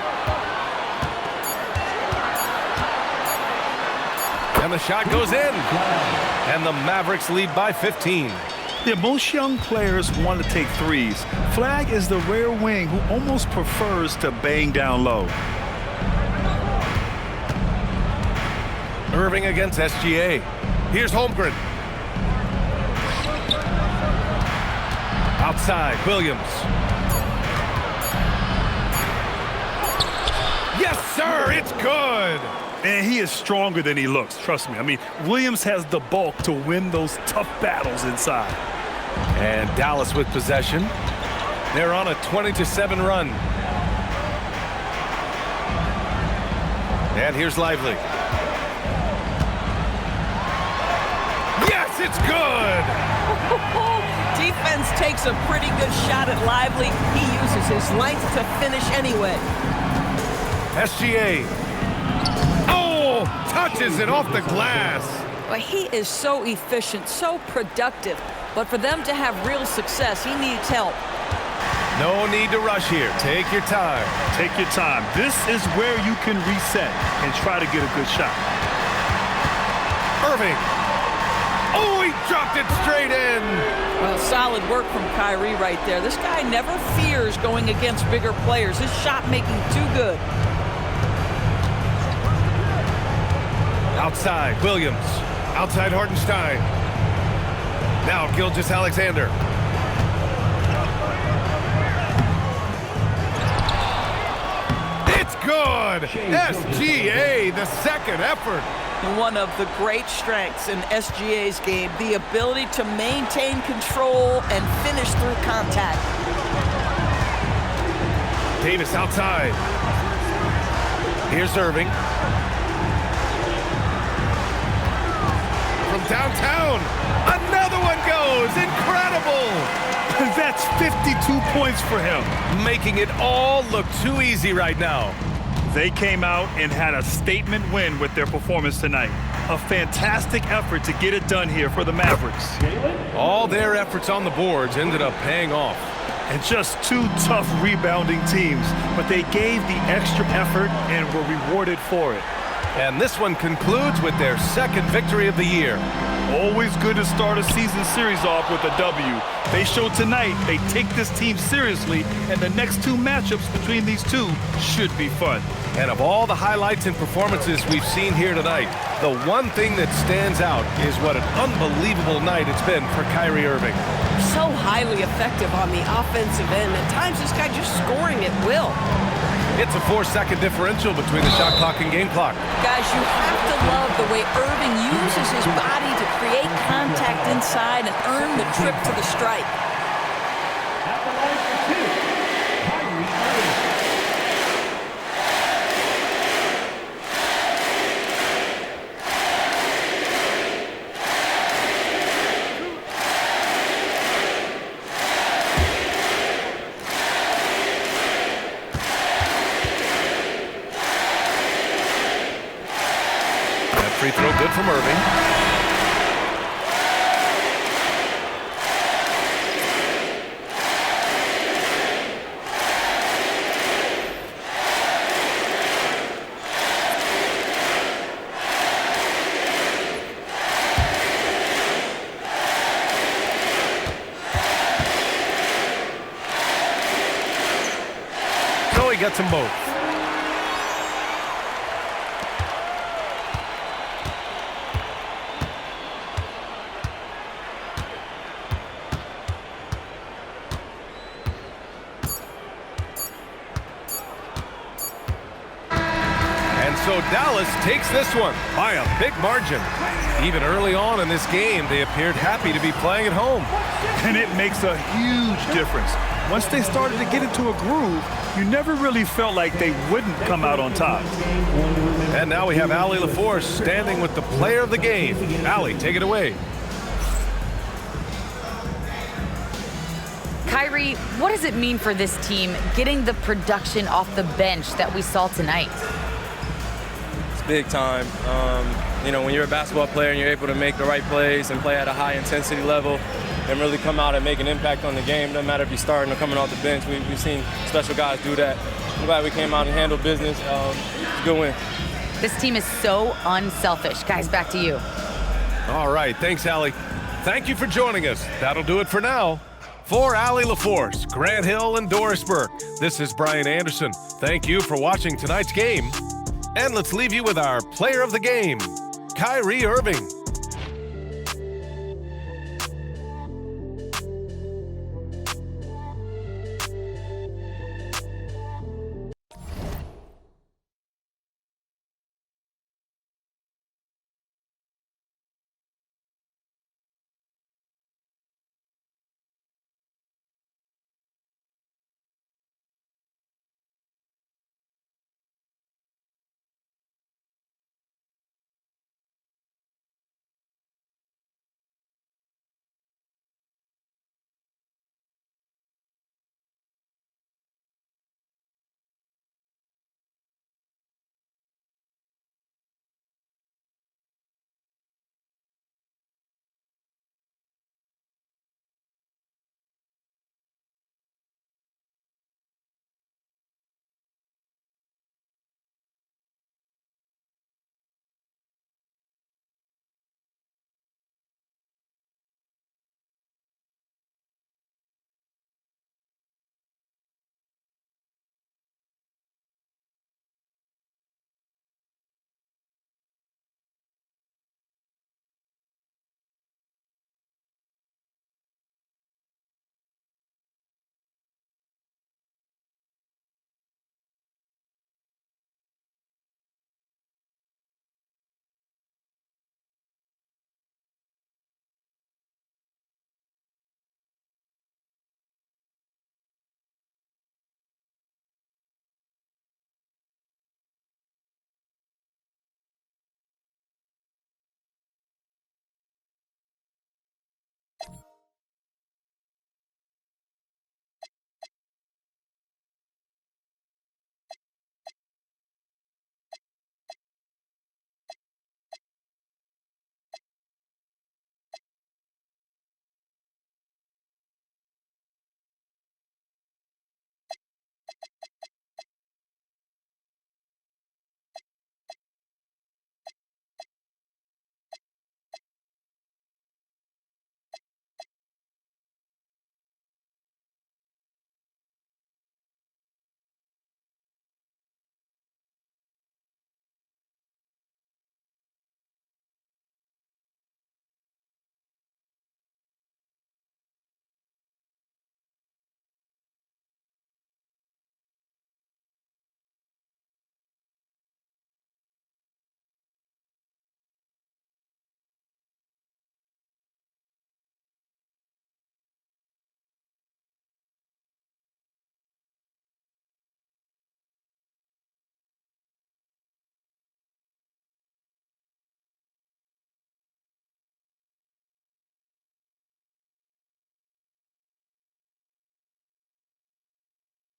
And the shot goes in. And the Mavericks lead by 15. Yeah, most young players want to take threes. Flag is the rare wing who almost prefers to bang down low. Irving against SGA. Here's Holmgren. Outside, Williams. Yes, sir, it's good. And he is stronger than he looks, trust me. I mean, Williams has the bulk to win those tough battles inside. And Dallas with possession. They're on a 20-7 run. And here's Lively. Yes, it's good! Defense takes a pretty good shot at Lively. He uses his length to finish anyway. SGA. Oh, touches it off the glass. Well, he is so efficient, so productive. But for them to have real success, he needs help. No need to rush here. Take your time. Take your time. This is where you can reset and try to get a good shot. Irving. Oh, he dropped it straight in. Well, solid work from Kyrie right there. This guy never fears going against bigger players. His shot making too good. Outside, Williams. Outside, Hartenstein. Now, Gilgeous-Alexander. good. SGA, the second effort. One of the great strengths in SGA's game, the ability to maintain control and finish through contact. Davis outside. Here's Irving. From downtown, another one goes. Incredible. That's 52 points for him. Making it all look too easy right now. They came out and had a statement win with their performance tonight. A fantastic effort to get it done here for the Mavericks. All their efforts on the boards ended up paying off. And just two tough rebounding teams, but they gave the extra effort and were rewarded for it. And this one concludes with their second victory of the year. Always good to start a season series off with a W. They showed tonight they take this team seriously, and the next two matchups between these two should be fun. And of all the highlights and performances we've seen here tonight, the one thing that stands out is what an unbelievable night it's been for Kyrie Irving. So highly effective on the offensive end. At times, this guy just scoring at will. It's a 4-second differential between the shot clock and game clock. Guys, you have to love the way Irving uses his body to create contact inside and earn the trip to the strike. At the line for two, Kyrie Irving. Free throw good from Irving. So he gets them both. So Dallas takes this one by a big margin. Even early on in this game, they appeared happy to be playing at home. And it makes a huge difference. Once they started to get into a groove, you never really felt like they wouldn't come out on top. And now we have Allie LaForce standing with the player of the game. Allie, take it away. Kyrie, what does it mean for this team getting the production off the bench that we saw tonight? Big time. You know, when you're a basketball player and you're able to make the right plays and play at a high intensity level and really come out and make an impact on the game, no matter if you're starting or coming off the bench, we've seen special guys do that. I'm glad we came out and handled business. Good win. This team is so unselfish. Guys, back to you. All right, thanks, Allie. Thank you for joining us. That'll do it for now. For Allie LaForce, Grant Hill, and Doris Burke, this is Brian Anderson. Thank you for watching tonight's game. And let's leave you with our player of the game, Kyrie Irving.